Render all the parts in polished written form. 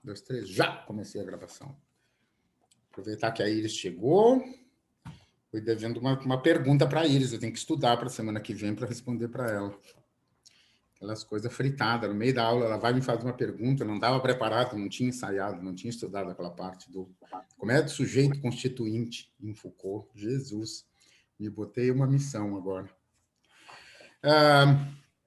Dois, três, já comecei a gravação. Aproveitar que a Iris chegou. Fui devendo uma pergunta para a Iris, eu tenho que estudar para a semana que vem para responder para ela. Aquelas coisas fritadas, no meio da aula ela vai e me faz uma pergunta, não estava preparado, não tinha ensaiado, não tinha estudado aquela parte do... Como é do sujeito constituinte em Foucault? Jesus, me botei uma missão agora.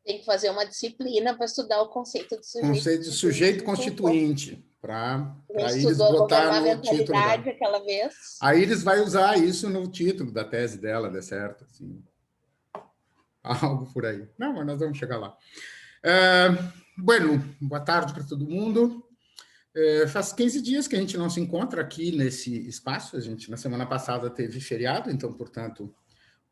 Tem que fazer uma disciplina para estudar o conceito de sujeito constituinte, para a Iris botar no título. Aquela vez. A Iris vai usar isso no título da tese dela, de certo. Assim. Algo por aí. Não, mas nós vamos chegar lá. Bueno, boa tarde para todo mundo. Faz 15 dias que a gente não se encontra aqui nesse espaço. A gente, na semana passada, teve feriado, então, portanto,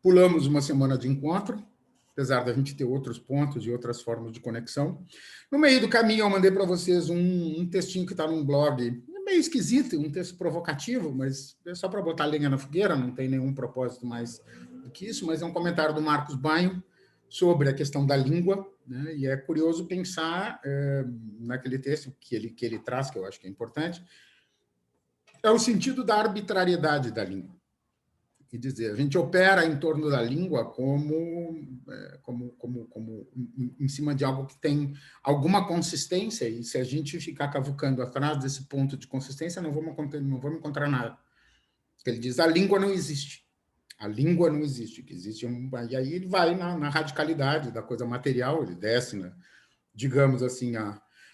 pulamos uma semana de encontro, apesar da gente ter outros pontos e outras formas de conexão. No meio do caminho, eu mandei para vocês um textinho que está num blog, meio esquisito, um texto provocativo, mas é só para botar lenha na fogueira, não tem nenhum propósito mais do que isso, mas é um comentário do Marcos Banho sobre a questão da língua, né? E é curioso pensar naquele texto que ele traz, que eu acho que é importante, é o sentido da arbitrariedade da língua. E dizer, a gente opera em torno da língua como em cima de algo que tem alguma consistência, e se a gente ficar cavucando atrás desse ponto de consistência, não vamos encontrar nada. Ele diz, a língua não existe. A língua não existe, que existe e aí ele vai na radicalidade da coisa material, ele desce, digamos assim,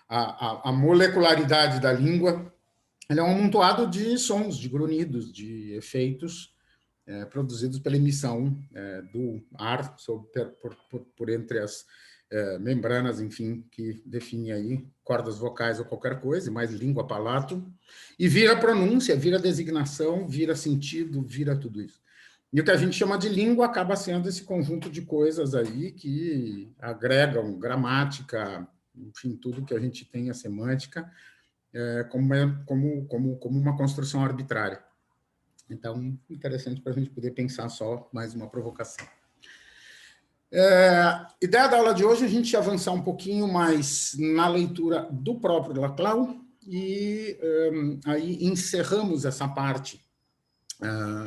a molecularidade da língua. Ele é um amontoado de sons, de grunhidos, de efeitos produzidos pela emissão do ar por entre as membranas, enfim, que define aí cordas vocais ou qualquer coisa, mais língua, palato, e vira pronúncia, vira designação, vira sentido, vira tudo isso. E o que a gente chama de língua acaba sendo esse conjunto de coisas aí que agregam gramática, enfim, tudo que a gente tem, a semântica, como uma construção arbitrária. Então, interessante para a gente poder pensar só mais uma provocação. Ideia da aula de hoje é a gente avançar um pouquinho mais na leitura do próprio Laclau e aí encerramos essa parte.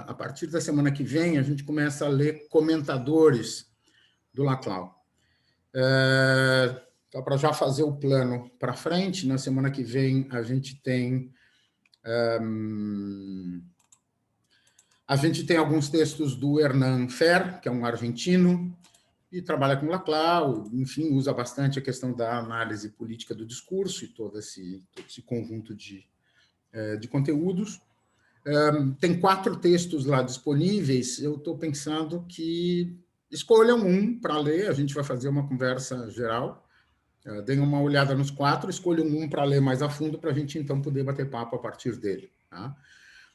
A partir da semana que vem, a gente começa a ler comentadores do Laclau. Então, para já fazer o plano para frente, na semana que vem a gente tem... A gente tem alguns textos do Hernán Fer, que é um argentino, e trabalha com Laclau, enfim, usa bastante a questão da análise política do discurso e todo esse conjunto de conteúdos. Tem 4 textos lá disponíveis, eu estou pensando que escolham um para ler, a gente vai fazer uma conversa geral, deem uma olhada nos 4, escolham um para ler mais a fundo, para a gente, então, poder bater papo a partir dele. Tá?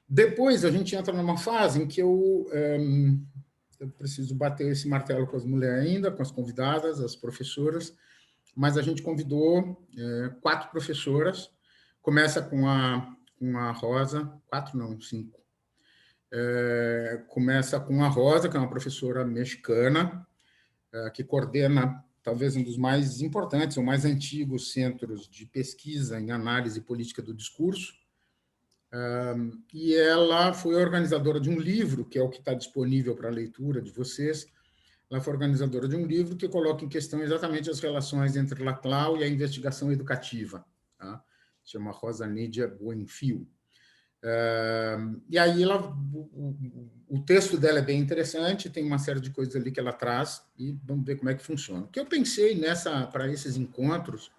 Depois, a gente entra numa fase em que eu preciso bater esse martelo com as mulheres ainda, com as convidadas, as professoras, mas a gente convidou 4 professoras, começa com a Rosa, 4 não, 5. Começa com a Rosa, que é uma professora mexicana, que coordena talvez um dos mais importantes ou mais antigos centros de pesquisa em análise política do discurso, e ela foi organizadora de um livro, que é o que está disponível para a leitura de vocês. Ela foi organizadora de um livro que coloca em questão exatamente as relações entre Laclau e a investigação educativa. Tá? Chama Rosa Nídia Buenfil. E aí o texto dela é bem interessante, tem uma série de coisas ali que ela traz, e vamos ver como é que funciona. O que eu pensei para esses encontros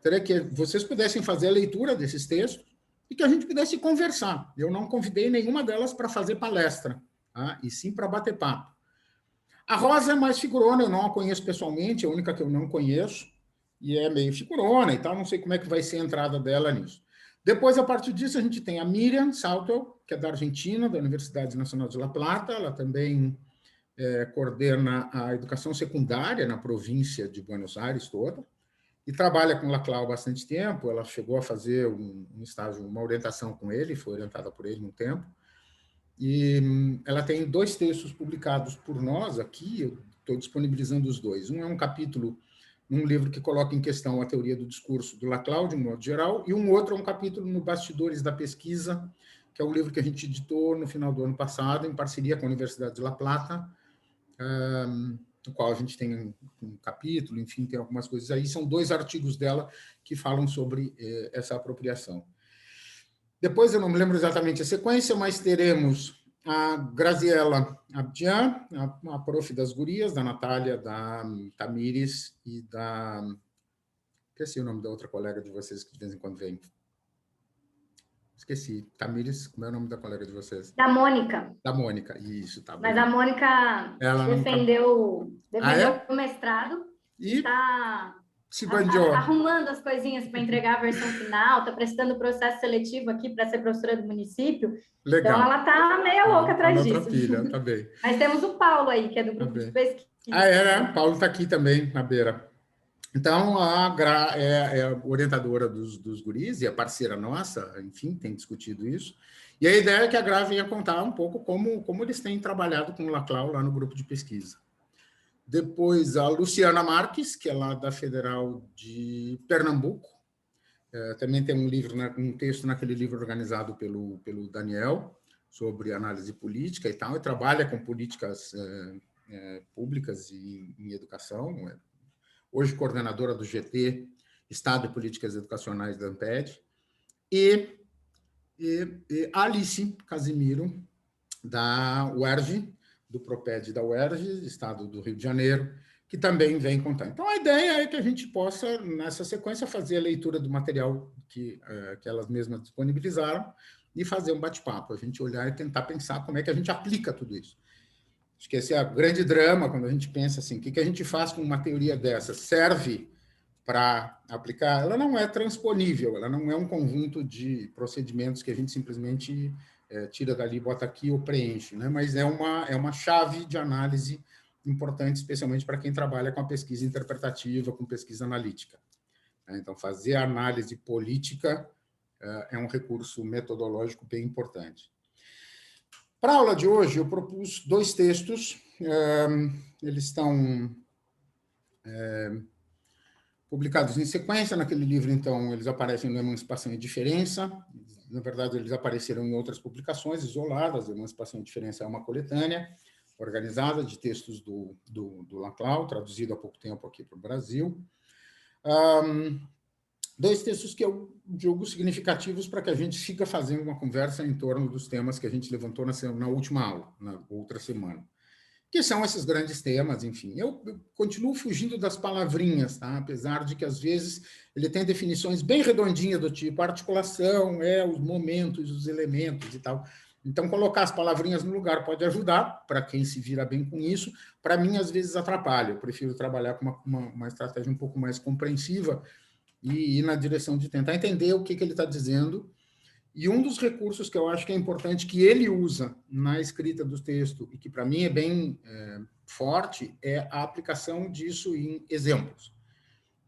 seria que vocês pudessem fazer a leitura desses textos e que a gente pudesse conversar. Eu não convidei nenhuma delas para fazer palestra, tá? E sim para bater papo. A Rosa é mais figurona, eu não a conheço pessoalmente, é a única que eu não conheço, e é meio figurona e tal, não sei como é que vai ser a entrada dela nisso. Depois, a partir disso, a gente tem a Miriam Salto, que é da Argentina, da Universidade Nacional de La Plata, ela também coordena a educação secundária na província de Buenos Aires toda, e trabalha com Laclau há bastante tempo. Ela chegou a fazer um estágio, uma orientação com ele, foi orientada por ele um tempo, e ela tem 2 textos publicados por nós aqui, eu estou disponibilizando os 2. Um é um capítulo um livro que coloca em questão a teoria do discurso do Laclau, de um modo geral, e um outro é um capítulo no Bastidores da Pesquisa, que é um livro que a gente editou no final do ano passado, em parceria com a Universidade de La Plata, no qual a gente tem um capítulo, enfim, tem algumas coisas aí. São 2 artigos dela que falam sobre essa apropriação. Depois, eu não me lembro exatamente a sequência, mas teremos a Graziella Abdian, a prof das gurias, da Natália, da Tamires e da... Esqueci o nome da outra colega de vocês que de vez em quando vem. Esqueci. Tamires, como é o nome da colega de vocês? Da Mônica. Da Mônica, isso. Tá, mas a Mônica defendeu o mestrado e está se bandiou. Arrumando as coisinhas para entregar a versão final, está prestando o processo seletivo aqui para ser professora do município. Legal. Então, ela está meia louca atrás disso. Outra filha, tá bem. Mas temos o Paulo aí, que é do grupo de pesquisa. O Paulo está aqui também, na beira. Então, a Gra é a orientadora dos guris e a parceira nossa, enfim, tem discutido isso. E a ideia é que a Gra venha contar um pouco como eles têm trabalhado com o Laclau lá no grupo de pesquisa. Depois, a Luciana Marques, que é lá da Federal de Pernambuco. Também tem um livro, um texto naquele livro organizado pelo Daniel, sobre análise política e tal, e trabalha com políticas públicas em educação. Hoje coordenadora do GT, Estado e Políticas Educacionais da ANPED, e Alice Casimiro, da UERJ, do Proped da UERJ, Estado do Rio de Janeiro, que também vem contar. Então, a ideia é que a gente possa, nessa sequência, fazer a leitura do material que elas mesmas disponibilizaram e fazer um bate-papo, a gente olhar e tentar pensar como é que a gente aplica tudo isso. Acho que esse é o grande drama, quando a gente pensa assim, o que a gente faz com uma teoria dessa? Serve para aplicar? Ela não é transponível, ela não é um conjunto de procedimentos que a gente simplesmente tira dali, bota aqui ou preenche, né? Mas é uma chave de análise importante, especialmente para quem trabalha com a pesquisa interpretativa, com pesquisa analítica. Então, fazer a análise política é um recurso metodológico bem importante. Para a aula de hoje, eu propus 2 textos, eles estão publicados em sequência. Naquele livro, então, eles aparecem no Emancipação e Diferença. Na verdade, eles apareceram em outras publicações isoladas. Emancipação e Diferença é uma coletânea organizada de textos do Laclau, traduzido há pouco tempo aqui para o Brasil. 2 textos que eu julgo significativos para que a gente siga fazendo uma conversa em torno dos temas que a gente levantou na última aula, na outra semana. Que são esses grandes temas, enfim. Eu continuo fugindo das palavrinhas, tá? Apesar de que, às vezes, ele tem definições bem redondinhas do tipo articulação, os momentos, os elementos e tal. Então, colocar as palavrinhas no lugar pode ajudar, para quem se vira bem com isso. Para mim, às vezes, atrapalha. Eu prefiro trabalhar com uma estratégia um pouco mais compreensiva e ir na direção de tentar entender o que ele está dizendo. E um dos recursos que eu acho que é importante que ele usa na escrita do texto, e que para mim é bem forte, é a aplicação disso em exemplos.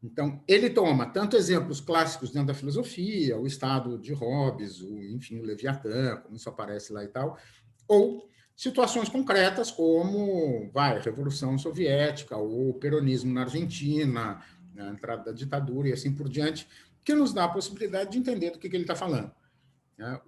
Então, ele toma tanto exemplos clássicos dentro da filosofia, o Estado de Hobbes, enfim, o Leviatã, como isso aparece lá e tal, ou situações concretas como a Revolução Soviética, ou o peronismo na Argentina, a entrada da ditadura e assim por diante, que nos dá a possibilidade de entender do que ele está falando.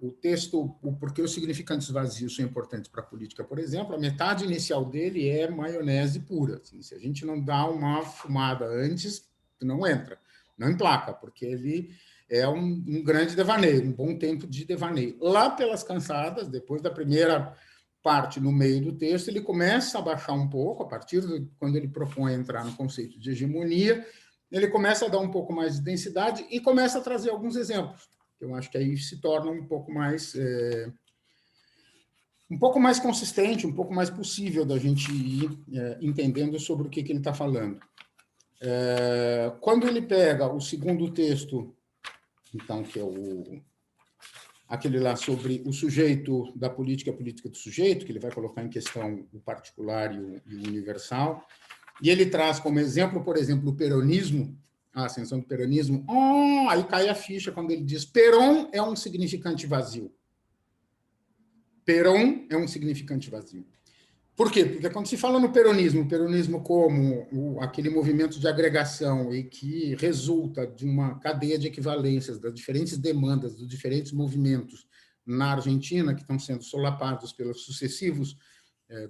O texto, porque os significantes vazios são importantes para a política, por exemplo, a metade inicial dele é maionese pura. Assim, se a gente não dá uma fumada antes, não entra, não emplaca, porque ele é um grande devaneio, um bom tempo de devaneio. Lá pelas cansadas, depois da primeira parte no meio do texto, ele começa a baixar um pouco, a partir de quando ele propõe entrar no conceito de hegemonia, ele começa a dar um pouco mais de densidade e começa a trazer alguns exemplos. Eu acho que aí se torna um pouco mais consistente, um pouco mais possível da gente ir entendendo sobre o que ele está falando. Quando ele pega o segundo texto, então, que é aquele lá sobre o sujeito da política, a política do sujeito, que ele vai colocar em questão o particular e o universal, e ele traz como exemplo, por exemplo, o peronismo, a ascensão do peronismo, aí cai a ficha quando ele diz Perón é um significante vazio. Perón é um significante vazio. Por quê? Porque quando se fala no peronismo, o peronismo como aquele movimento de agregação e que resulta de uma cadeia de equivalências das diferentes demandas dos diferentes movimentos na Argentina, que estão sendo solapados pelos sucessivos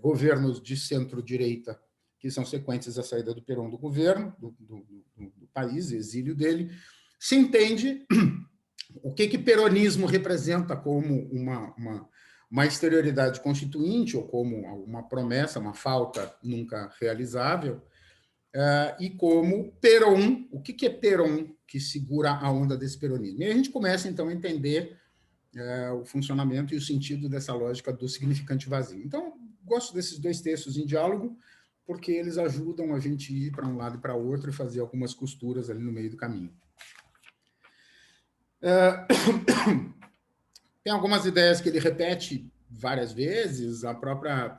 governos de centro-direita, que são sequentes à saída do Perón do governo, do país, exílio dele, se entende o que peronismo representa como uma exterioridade constituinte, ou como uma promessa, uma falta nunca realizável, e como Perón, o que é Perón que segura a onda desse peronismo? E a gente começa, então, a entender o funcionamento e o sentido dessa lógica do significante vazio. Então, gosto desses dois textos em diálogo, porque eles ajudam a gente ir para um lado e para outro e fazer algumas costuras ali no meio do caminho. Tem algumas ideias que ele repete várias vezes, a própria...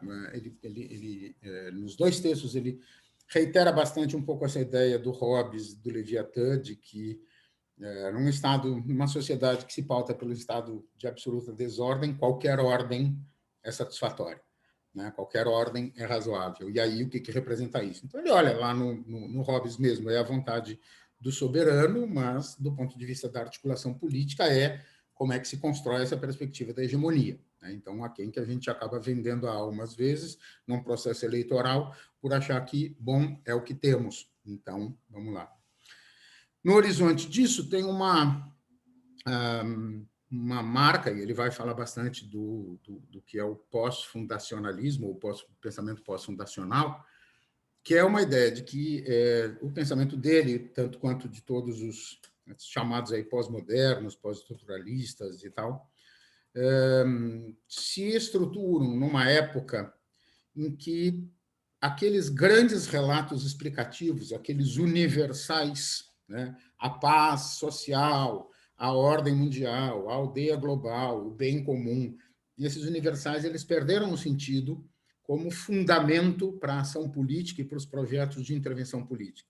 nos dois textos, ele reitera bastante um pouco essa ideia do Hobbes, do Leviatã, de que num estado, numa sociedade que se pauta pelo estado de absoluta desordem, qualquer ordem é satisfatória, né? Qualquer ordem é razoável. E aí, o que representa isso? Então, ele olha lá no Hobbes mesmo, é a vontade do soberano, mas, do ponto de vista da articulação política, é como é que se constrói essa perspectiva da hegemonia, né? Então, a quem que a gente acaba vendendo a alma, às vezes, num processo eleitoral, por achar que, bom, é o que temos. Então, vamos lá. No horizonte disso, tem uma marca, e ele vai falar bastante do que é o pós-fundacionalismo, ou pensamento pós-fundacional, que é uma ideia de que o pensamento dele, tanto quanto de todos os chamados aí pós-modernos, pós-estruturalistas e tal, se estruturam numa época em que aqueles grandes relatos explicativos, aqueles universais, né, a paz social, a ordem mundial, a aldeia global, o bem comum, e esses universais eles perderam o sentido como fundamento para a ação política e para os projetos de intervenção política.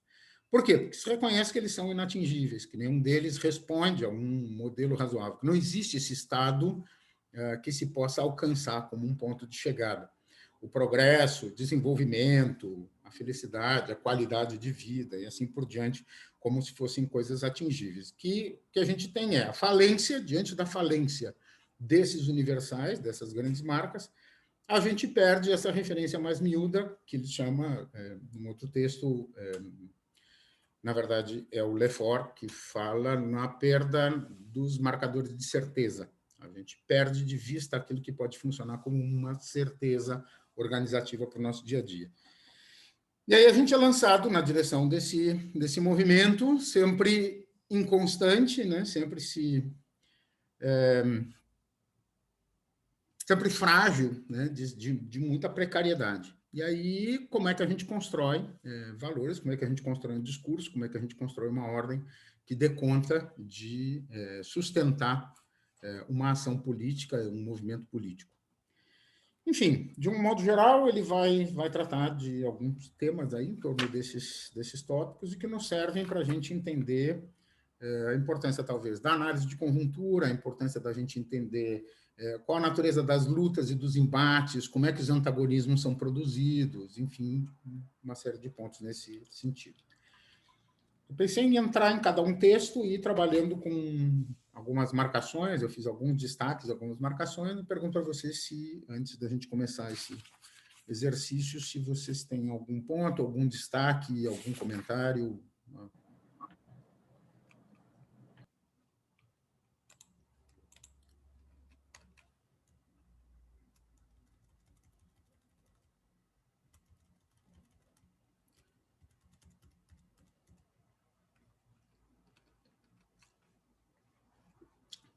Por quê? Porque se reconhece que eles são inatingíveis, que nenhum deles responde a um modelo razoável. Não existe esse estado que se possa alcançar como um ponto de chegada. O progresso, o desenvolvimento, a felicidade, a qualidade de vida e assim por diante, como se fossem coisas atingíveis. Que a gente tem a falência, diante da falência desses universais, dessas grandes marcas, a gente perde essa referência mais miúda, que ele chama, num outro texto, na verdade, é o Lefort, que fala na perda dos marcadores de certeza. A gente perde de vista aquilo que pode funcionar como uma certeza organizativa para o nosso dia a dia. E aí a gente é lançado na direção desse movimento, sempre inconstante, né? Sempre frágil, né? de muita precariedade. E aí, como é que a gente constrói valores, como é que a gente constrói um discurso, como é que a gente constrói uma ordem que dê conta de sustentar uma ação política, um movimento político. Enfim, de um modo geral, ele vai tratar de alguns temas aí em torno desses tópicos e que nos servem para a gente entender a importância, talvez, da análise de conjuntura, a importância da gente entender qual a natureza das lutas e dos embates, como é que os antagonismos são produzidos, enfim, uma série de pontos nesse sentido. Eu pensei em entrar em cada um texto e ir trabalhando com algumas marcações, eu fiz alguns destaques, algumas marcações, e pergunto a vocês se, antes da gente começar esse exercício, se vocês têm algum ponto, algum destaque, algum comentário.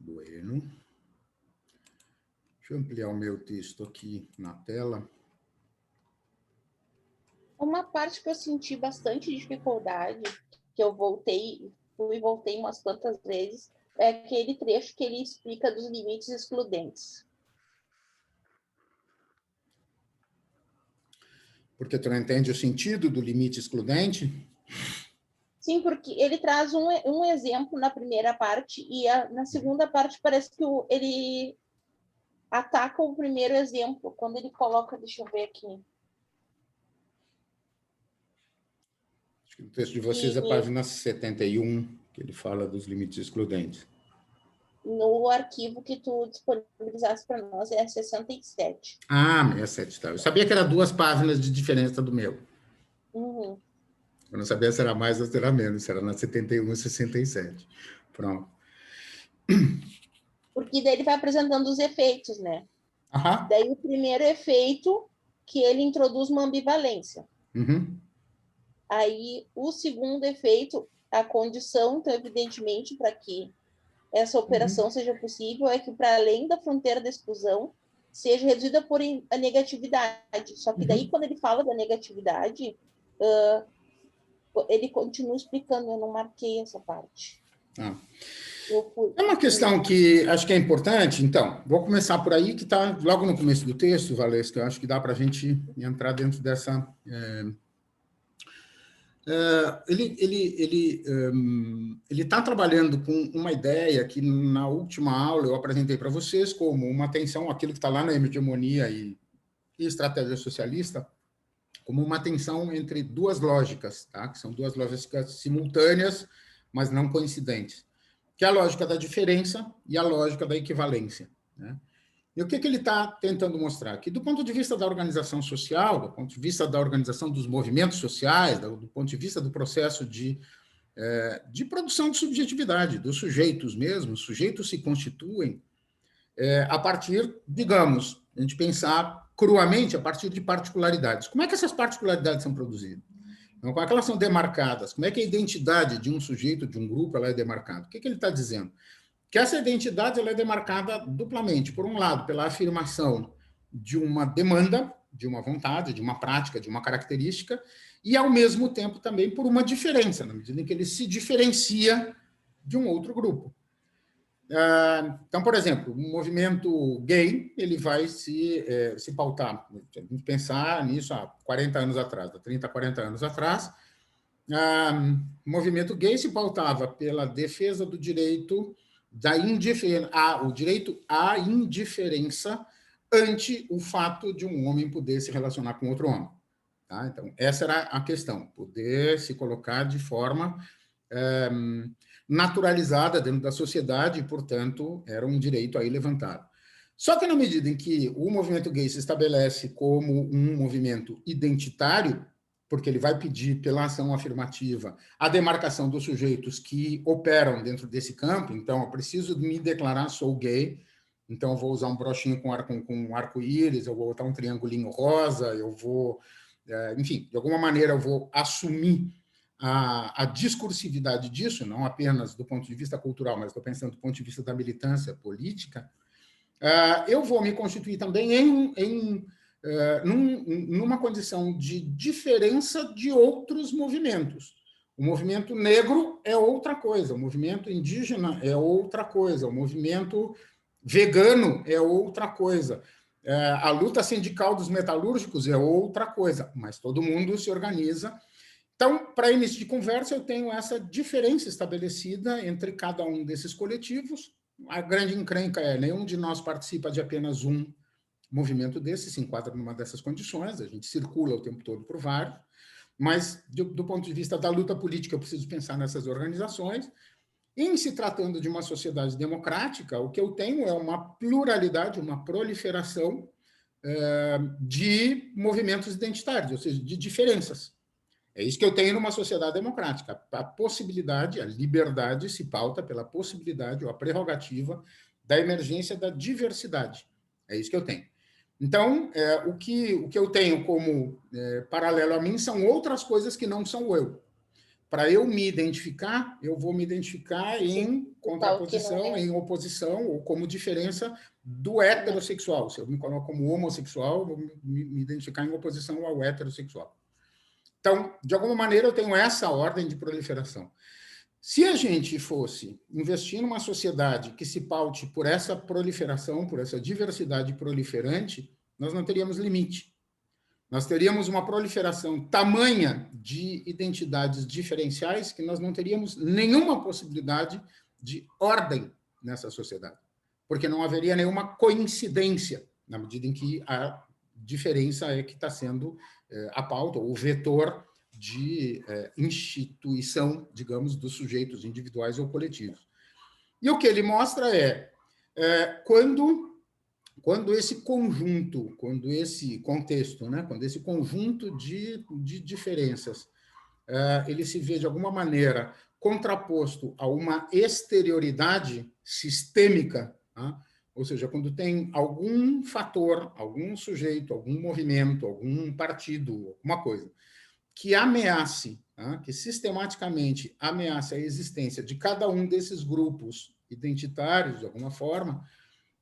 Bueno. Deixa eu ampliar o meu texto aqui na tela. Uma parte que eu senti bastante dificuldade, que eu fui e voltei umas quantas vezes, é aquele trecho que ele explica dos limites excludentes. Porque tu não entende o sentido do limite excludente? Sim, porque ele traz um exemplo na primeira parte e na segunda parte parece que ele ataca o primeiro exemplo, quando ele coloca, deixa eu ver aqui, O texto de vocês é a página 71, que ele fala dos limites excludentes. No arquivo que tu disponibilizaste para nós é 67. Ah, 67, tá. Eu sabia que era 2 páginas de diferença do meu. Uhum. Eu não sabia se era mais ou se era menos, se era na 71 e 67. Pronto. Porque daí ele vai apresentando os efeitos, né? Aham. Daí o primeiro efeito, que ele introduz uma ambivalência. Uhum. Aí o segundo efeito, a condição, então, evidentemente, para que essa operação seja possível, é que, para além da fronteira da exclusão, seja reduzida por a negatividade. Só que daí, quando ele fala da negatividade, ele continua explicando, eu não marquei essa parte. Ah. É uma questão que acho que é importante, então, vou começar por aí, que está logo no começo do texto, Valesca, eu acho que dá para a gente entrar dentro dessa... Ele está trabalhando com uma ideia que, na última aula, eu apresentei para vocês como uma tensão, aquilo que está lá na hegemonia e estratégia socialista, como uma tensão entre 2 lógicas, tá? Que são 2 lógicas simultâneas, mas não coincidentes, que é a lógica da diferença e a lógica da equivalência, né? E o que ele está tentando mostrar? Que, do ponto de vista da organização social, do ponto de vista da organização dos movimentos sociais, do ponto de vista do processo de produção de subjetividade, dos sujeitos mesmo, os sujeitos se constituem a partir, digamos, a gente pensar cruamente, a partir de particularidades. Como é que essas particularidades são produzidas? Então, como é que elas são demarcadas? Como é que a identidade de um sujeito, de um grupo, ela é demarcada? O que ele está dizendo? Que essa identidade ela é demarcada duplamente. Por um lado, pela afirmação de uma demanda, de uma vontade, de uma prática, de uma característica, e, ao mesmo tempo, também por uma diferença, na medida em que ele se diferencia de um outro grupo. Então, por exemplo, o movimento gay ele vai se pautar, a gente pensar nisso há 40 anos atrás, há 30, 40 anos atrás, o movimento gay se pautava pela defesa do direito o direito à indiferença ante o fato de um homem poder se relacionar com outro homem. Tá? Então, essa era a questão, poder se colocar de forma naturalizada dentro da sociedade e, portanto, era um direito aí levantado. Só que, na medida em que o movimento gay se estabelece como um movimento identitário, porque ele vai pedir, pela ação afirmativa, a demarcação dos sujeitos que operam dentro desse campo. Então, eu preciso me declarar, sou gay, então eu vou usar um brochinho com arco-íris, eu vou botar um triangulinho rosa, eu vou... enfim, de alguma maneira eu vou assumir a discursividade disso, não apenas do ponto de vista cultural, mas estou pensando do ponto de vista da militância política. Eu vou me constituir também numa condição de diferença de outros movimentos. O movimento negro é outra coisa, o movimento indígena é outra coisa, o movimento vegano é outra coisa, a luta sindical dos metalúrgicos é outra coisa, mas todo mundo se organiza. Então, para início de conversa, eu tenho essa diferença estabelecida entre cada um desses coletivos. A grande encrenca é nenhum de nós participa de apenas um movimento desse, se enquadra numa dessas condições, a gente circula o tempo todo por vários, mas do ponto de vista da luta política, eu preciso pensar nessas organizações. Em se tratando de uma sociedade democrática, o que eu tenho é uma pluralidade, uma proliferação de movimentos identitários, ou seja, de diferenças. É isso que eu tenho numa sociedade democrática. A possibilidade, a liberdade se pauta pela possibilidade ou a prerrogativa da emergência da diversidade. É isso que eu tenho. Então, o que eu tenho como paralelo a mim são outras coisas que não são eu. Para eu me identificar, eu vou me identificar em contraposição, em oposição, ou como diferença do heterossexual. Se eu me coloco como homossexual, eu vou me identificar em oposição ao heterossexual. Então, de alguma maneira, eu tenho essa ordem de proliferação. Se a gente fosse investir numa sociedade que se paute por essa proliferação, por essa diversidade proliferante, nós não teríamos limite. Nós teríamos uma proliferação tamanha de identidades diferenciais que nós não teríamos nenhuma possibilidade de ordem nessa sociedade, porque não haveria nenhuma coincidência, na medida em que a diferença é que está sendo a pauta, o vetor de instituição, digamos, dos sujeitos individuais ou coletivos. E o que ele mostra quando esse conjunto, quando esse contexto, né, quando esse conjunto de diferenças, ele se vê, de alguma maneira, contraposto a uma exterioridade sistêmica, tá? Ou seja, quando tem algum fator, algum sujeito, algum movimento, algum partido, alguma coisa, que ameace, tá? Que sistematicamente ameace a existência de cada um desses grupos identitários, de alguma forma,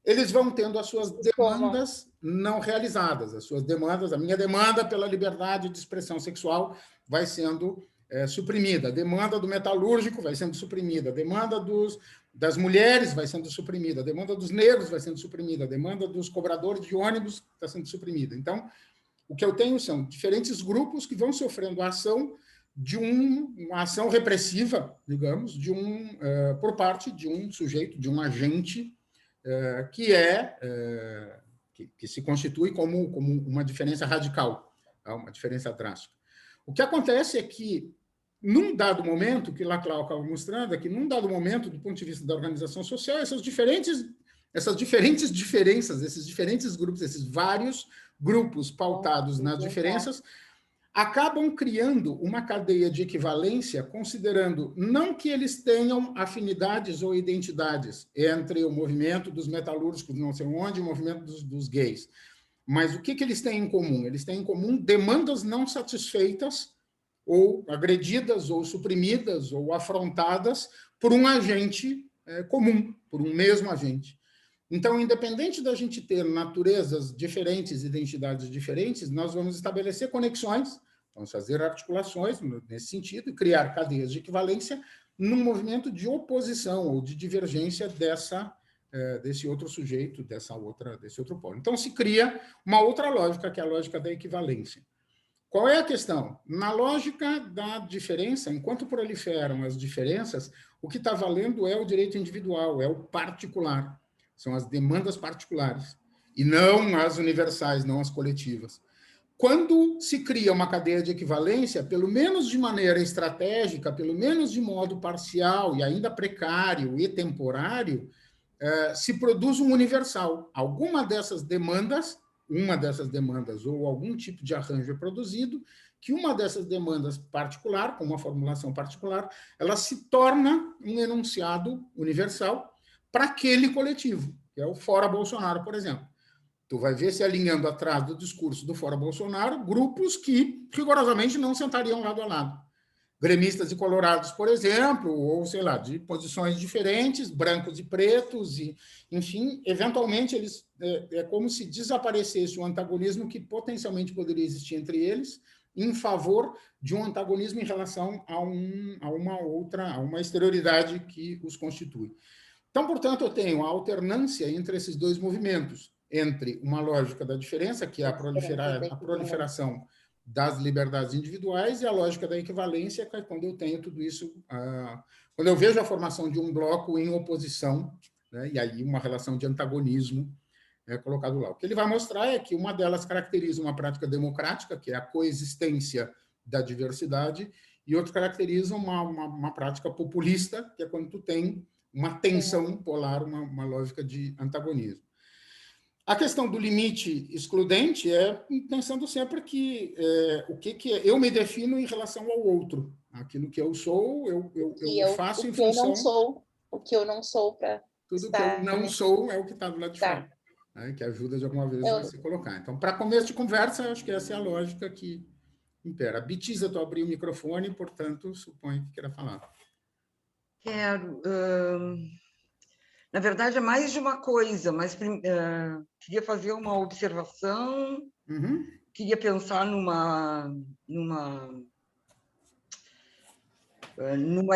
eles vão tendo as suas demandas não realizadas, as suas demandas, a minha demanda pela liberdade de expressão sexual vai sendo suprimida, a demanda do metalúrgico vai sendo suprimida, a demanda das mulheres vai sendo suprimida, a demanda dos negros vai sendo suprimida, a demanda dos cobradores de ônibus está sendo suprimida. Então, o que eu tenho são diferentes grupos que vão sofrendo a ação de uma ação repressiva, digamos, por parte de um sujeito, de um agente que se constitui como uma diferença radical, uma diferença drástica. O que acontece é que, num dado momento, que Laclau acaba mostrando, é que, num dado momento, do ponto de vista da organização social, essas diferentes diferenças, esses diferentes grupos, esses vários grupos pautados nas diferenças, acabam criando uma cadeia de equivalência, considerando não que eles tenham afinidades ou identidades entre o movimento dos metalúrgicos, não sei onde, e o movimento dos gays, mas o que eles têm em comum? Eles têm em comum demandas não satisfeitas, ou agredidas, ou suprimidas, ou afrontadas por um agente comum, por um mesmo agente. Então, independente da gente ter naturezas diferentes, identidades diferentes, nós vamos estabelecer conexões, vamos fazer articulações nesse sentido e criar cadeias de equivalência num movimento de oposição ou de divergência desse outro sujeito, desse outro polo. Então, se cria uma outra lógica, que é a lógica da equivalência. Qual é a questão? Na lógica da diferença, enquanto proliferam as diferenças, o que está valendo é o direito individual, é o particular. São as demandas particulares, e não as universais, não as coletivas. Quando se cria uma cadeia de equivalência, pelo menos de maneira estratégica, pelo menos de modo parcial e ainda precário e temporário, se produz um universal. Uma dessas demandas ou algum tipo de arranjo é produzido, que uma dessas demandas particular, com uma formulação particular, ela se torna um enunciado universal para aquele coletivo, que é o Fora Bolsonaro, por exemplo. Tu vai ver se alinhando atrás do discurso do Fora Bolsonaro grupos que rigorosamente não sentariam lado a lado. Gremistas e colorados, por exemplo, ou, sei lá, de posições diferentes, brancos e pretos, e, enfim, eventualmente eles é como se desaparecesse o antagonismo que potencialmente poderia existir entre eles, em favor de um antagonismo em relação a uma exterioridade que os constitui. Então, portanto, eu tenho a alternância entre esses dois movimentos, entre uma lógica da diferença, que é a proliferação das liberdades individuais, e a lógica da equivalência, que é quando eu tenho tudo isso, quando eu vejo a formação de um bloco em oposição, né, e aí uma relação de antagonismo colocado lá. O que ele vai mostrar é que uma delas caracteriza uma prática democrática, que é a coexistência da diversidade, e outra caracteriza uma prática populista, que é quando tu tem uma tensão polar, uma lógica de antagonismo. A questão do limite excludente é pensando sempre que o que é, eu me defino em relação ao outro. Aquilo que eu sou, eu faço em função... O que eu não sou para... Tudo que eu não sou é o que está do lado de fora, né, que ajuda de alguma vez a se colocar. Então, para começo de conversa, acho que essa é a lógica que impera. Bitiza, tu abriu o microfone, portanto, suponho que queira falar. Quero. Na verdade, é mais de uma coisa, mas queria fazer uma observação, queria pensar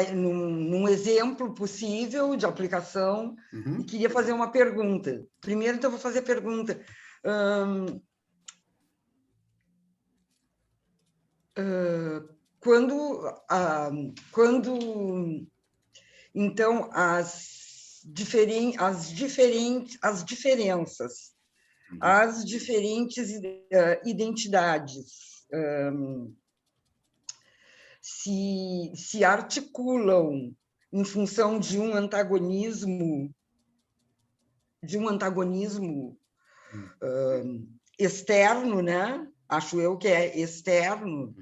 num exemplo possível de aplicação e queria fazer uma pergunta. Primeiro, então, vou fazer a pergunta. Então, as diferentes identidades se articulam em função de um antagonismo externo, né? Acho eu que é externo.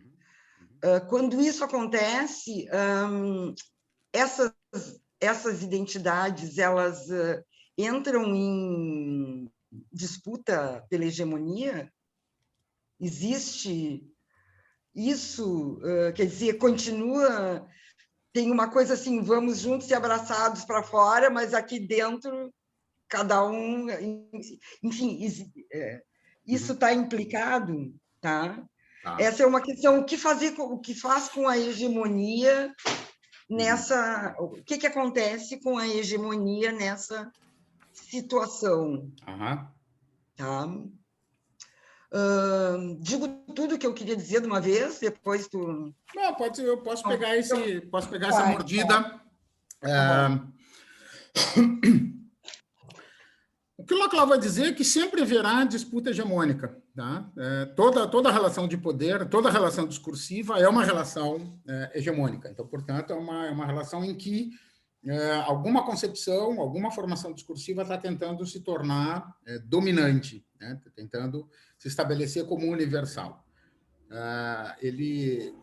Quando isso acontece, essas identidades elas entram em disputa pela hegemonia. Existe isso, quer dizer, continua, tem uma coisa assim, vamos juntos e abraçados para fora, mas aqui dentro, cada um, enfim, isso está implicado, tá? Essa é uma questão, o que faz com a hegemonia nessa, o que acontece com a hegemonia nessa situação, tá? Digo tudo que eu queria dizer de uma vez, depois tu... Não, eu posso pegar essa mordida. O que o Laclau vai dizer é que sempre haverá disputa hegemônica. Tá? Toda relação de poder, toda relação discursiva é uma relação hegemônica. Então, portanto, é uma relação em que alguma concepção, alguma formação discursiva está tentando se tornar dominante, né? Tentando se estabelecer como universal. Ele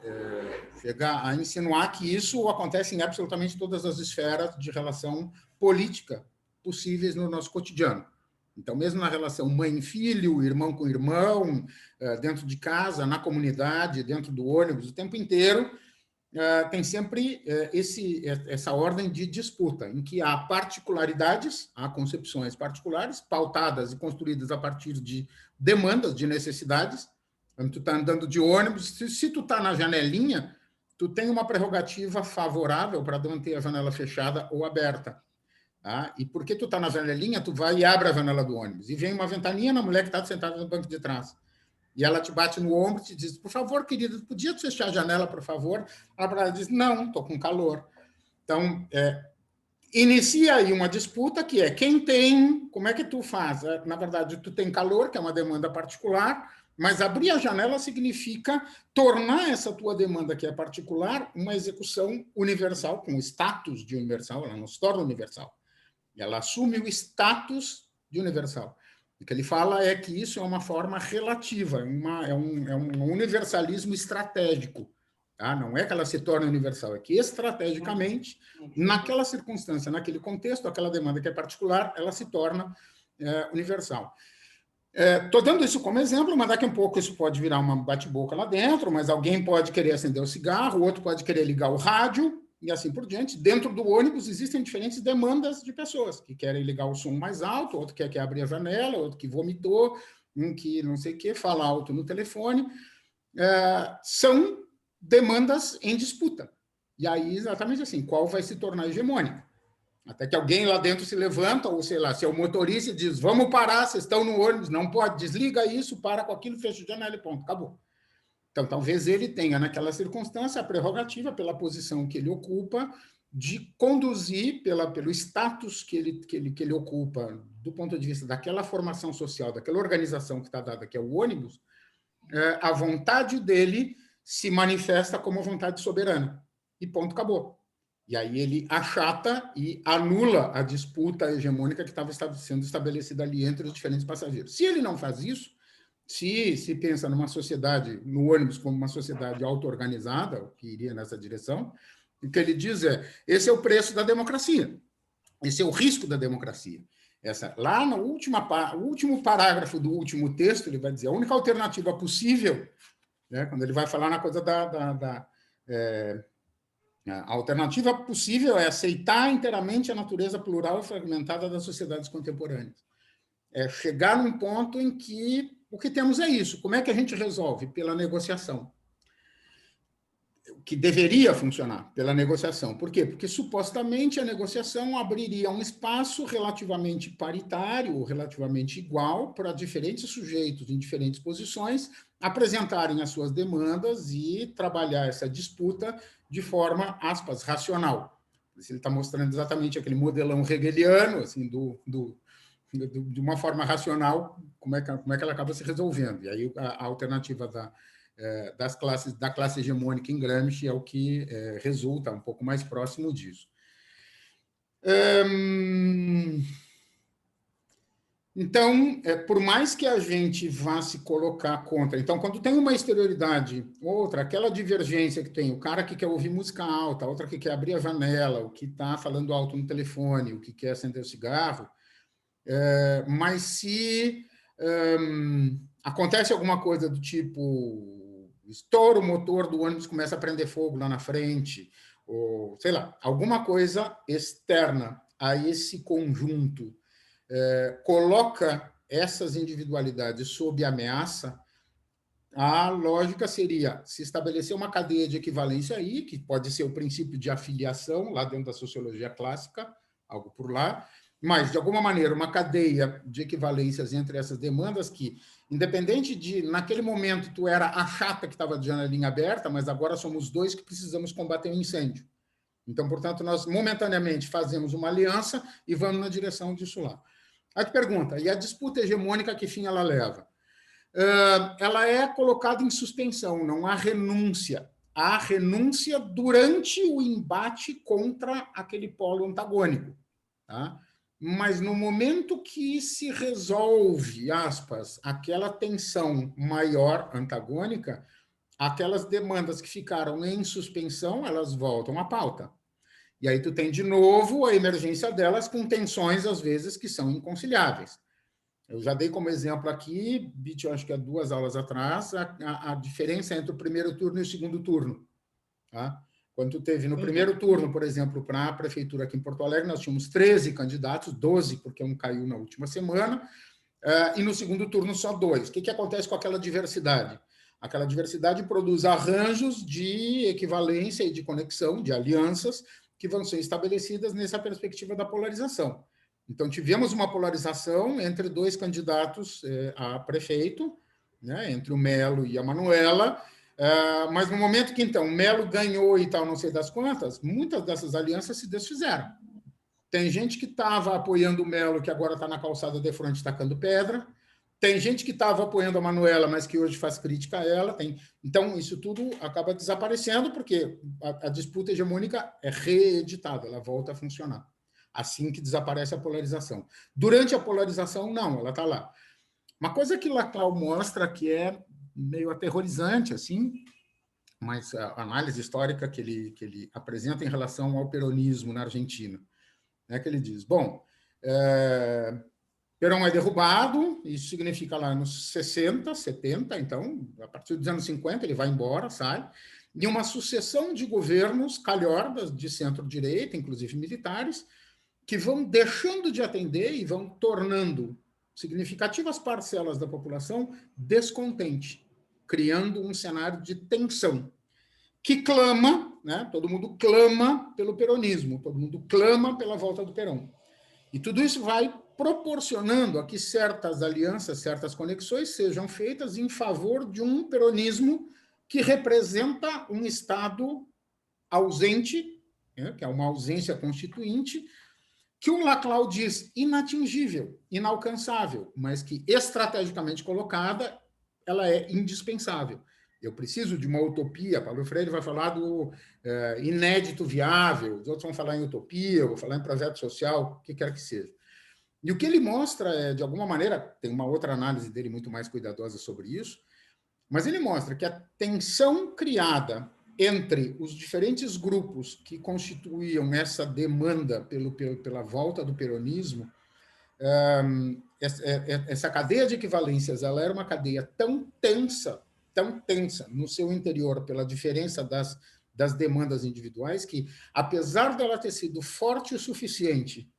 chega a insinuar que isso acontece em absolutamente todas as esferas de relação política possíveis no nosso cotidiano. Então, mesmo na relação mãe-filho, irmão com irmão, dentro de casa, na comunidade, dentro do ônibus, o tempo inteiro, tem sempre essa ordem de disputa, em que há particularidades, há concepções particulares, pautadas e construídas a partir de demandas, de necessidades. Quando tu está andando de ônibus, se tu está na janelinha, tu tem uma prerrogativa favorável para manter a janela fechada ou aberta. Tá? E porque tu está na janelinha, tu vai e abre a janela do ônibus. E vem uma ventaninha na mulher que está sentada no banco de trás. E ela te bate no ombro e te diz, por favor, querida, podia fechar a janela, por favor? Ela diz, não, estou com calor. Então, inicia aí uma disputa que é quem tem, como é que tu faz? Na verdade, tu tem calor, que é uma demanda particular, mas abrir a janela significa tornar essa tua demanda, que é particular, uma execução universal, com status de universal, ela não se torna universal. Ela assume o status de universal. O que ele fala é que isso é uma forma relativa, é um universalismo estratégico. Tá? Não é que ela se torne universal, é que estrategicamente, naquela circunstância, naquele contexto, aquela demanda que é particular, ela se torna universal. Estou dando isso como exemplo, mas daqui a pouco isso pode virar uma bate-boca lá dentro, mas alguém pode querer acender o cigarro, o outro pode querer ligar o rádio, e assim por diante. Dentro do ônibus existem diferentes demandas de pessoas que querem ligar o som mais alto, outro quer abrir a janela, outro que vomitou, um que não sei o quê, fala alto no telefone. São demandas em disputa. E aí, exatamente assim, qual vai se tornar hegemônica? Até que alguém lá dentro se levanta, ou sei lá, se é o motorista e diz, vamos parar, vocês estão no ônibus, não pode, desliga isso, para com aquilo, fecha a janela e ponto, acabou. Então, talvez ele tenha, naquela circunstância, a prerrogativa, pela posição que ele ocupa, de conduzir, pelo status que ele ocupa, do ponto de vista daquela formação social, daquela organização que está dada, que é o ônibus, a vontade dele se manifesta como vontade soberana. E ponto, acabou. E aí ele achata e anula a disputa hegemônica que estava sendo estabelecida ali entre os diferentes passageiros. Se ele não faz isso, se pensa numa sociedade, no ônibus, como uma sociedade auto-organizada, que iria nessa direção, o que ele diz esse é o preço da democracia, esse é o risco da democracia. Lá no último parágrafo do último texto, ele vai dizer, a única alternativa possível, né, quando ele vai falar na coisa a alternativa possível é aceitar inteiramente a natureza plural e fragmentada das sociedades contemporâneas. É chegar num ponto em que o que temos é isso. Como é que a gente resolve? Pela negociação. O que deveria funcionar pela negociação. Por quê? Porque, supostamente, a negociação abriria um espaço relativamente paritário, relativamente igual, para diferentes sujeitos em diferentes posições apresentarem as suas demandas e trabalhar essa disputa de forma, aspas, racional. Ele está mostrando exatamente aquele modelão hegeliano, assim, de uma forma racional, como é que ela acaba se resolvendo. E aí a alternativa da classe hegemônica em Gramsci é o que resulta um pouco mais próximo disso. Então, por mais que a gente vá se colocar contra... Então, quando tem uma exterioridade, outra, aquela divergência que tem, o cara que quer ouvir música alta, outra que quer abrir a janela, o que está falando alto no telefone, o que quer acender o cigarro, mas se acontece alguma coisa do tipo, estoura o motor do ônibus, começa a prender fogo lá na frente, ou, sei lá, alguma coisa externa a esse conjunto coloca essas individualidades sob ameaça, a lógica seria se estabelecer uma cadeia de equivalência aí, que pode ser o princípio de afiliação, lá dentro da sociologia clássica, algo por lá, mas, de alguma maneira, uma cadeia de equivalências entre essas demandas que, independente de, naquele momento, tu era a chata que estava de janelinha aberta, mas agora somos dois que precisamos combater um incêndio. Então, portanto, nós momentaneamente fazemos uma aliança e vamos na direção disso lá. Aí tu pergunta, e a disputa hegemônica, que fim ela leva? Ela é colocada em suspensão, não há renúncia. Há renúncia durante o embate contra aquele polo antagônico. Tá? Mas no momento que se resolve, aspas, aquela tensão maior antagônica, aquelas demandas que ficaram em suspensão, elas voltam à pauta. E aí tu tem, de novo, a emergência delas com tensões, às vezes, que são inconciliáveis. Eu já dei como exemplo aqui, Bitch, eu acho que há 2 aulas atrás, a diferença entre o primeiro turno e o segundo turno. Tá? Quando tu teve no primeiro turno, por exemplo, para a prefeitura aqui em Porto Alegre, nós tínhamos 13 candidatos, 12, porque um caiu na última semana, e no segundo turno só 2. O que acontece com aquela diversidade? Aquela diversidade produz arranjos de equivalência e de conexão, de alianças, que vão ser estabelecidas nessa perspectiva da polarização. Então, tivemos uma polarização entre 2 candidatos a prefeito, né, entre o Melo e a Manuela, mas no momento que, então, o Melo ganhou e tal, não sei das quantas, muitas dessas alianças se desfizeram. Tem gente que estava apoiando o Melo, que agora está na calçada de frente tacando pedra. Tem gente que estava apoiando a Manuela, mas que hoje faz crítica a ela. Então, isso tudo acaba desaparecendo, porque a disputa hegemônica é reeditada, ela volta a funcionar. Assim que desaparece a polarização. Durante a polarização, não, ela está lá. Uma coisa que Laclau mostra que é meio aterrorizante, assim, mas a análise histórica que ele apresenta em relação ao peronismo na Argentina, né, que ele diz, bom... Perón é derrubado, isso significa lá nos 60, 70, então, a partir dos anos 50, ele vai embora, sai, e uma sucessão de governos calhordas de centro-direita, inclusive militares, que vão deixando de atender e vão tornando significativas parcelas da população descontente, criando um cenário de tensão, que clama, né, todo mundo clama pelo peronismo, todo mundo clama pela volta do Perón. E tudo isso vai proporcionando a que certas alianças, certas conexões sejam feitas em favor de um peronismo que representa um Estado ausente, né, que é uma ausência constituinte, que o Laclau diz inatingível, inalcançável, mas que, estrategicamente colocada, ela é indispensável. Eu preciso de uma utopia. Paulo Freire vai falar do inédito viável, os outros vão falar em utopia, eu vou falar em projeto social, o que quer que seja. E o que ele mostra é, de alguma maneira, tem uma outra análise dele muito mais cuidadosa sobre isso, mas ele mostra que a tensão criada entre os diferentes grupos que constituíam essa demanda pela volta do peronismo, essa cadeia de equivalências, ela era uma cadeia tão tensa no seu interior pela diferença das demandas individuais, que, apesar dela ter sido forte o suficiente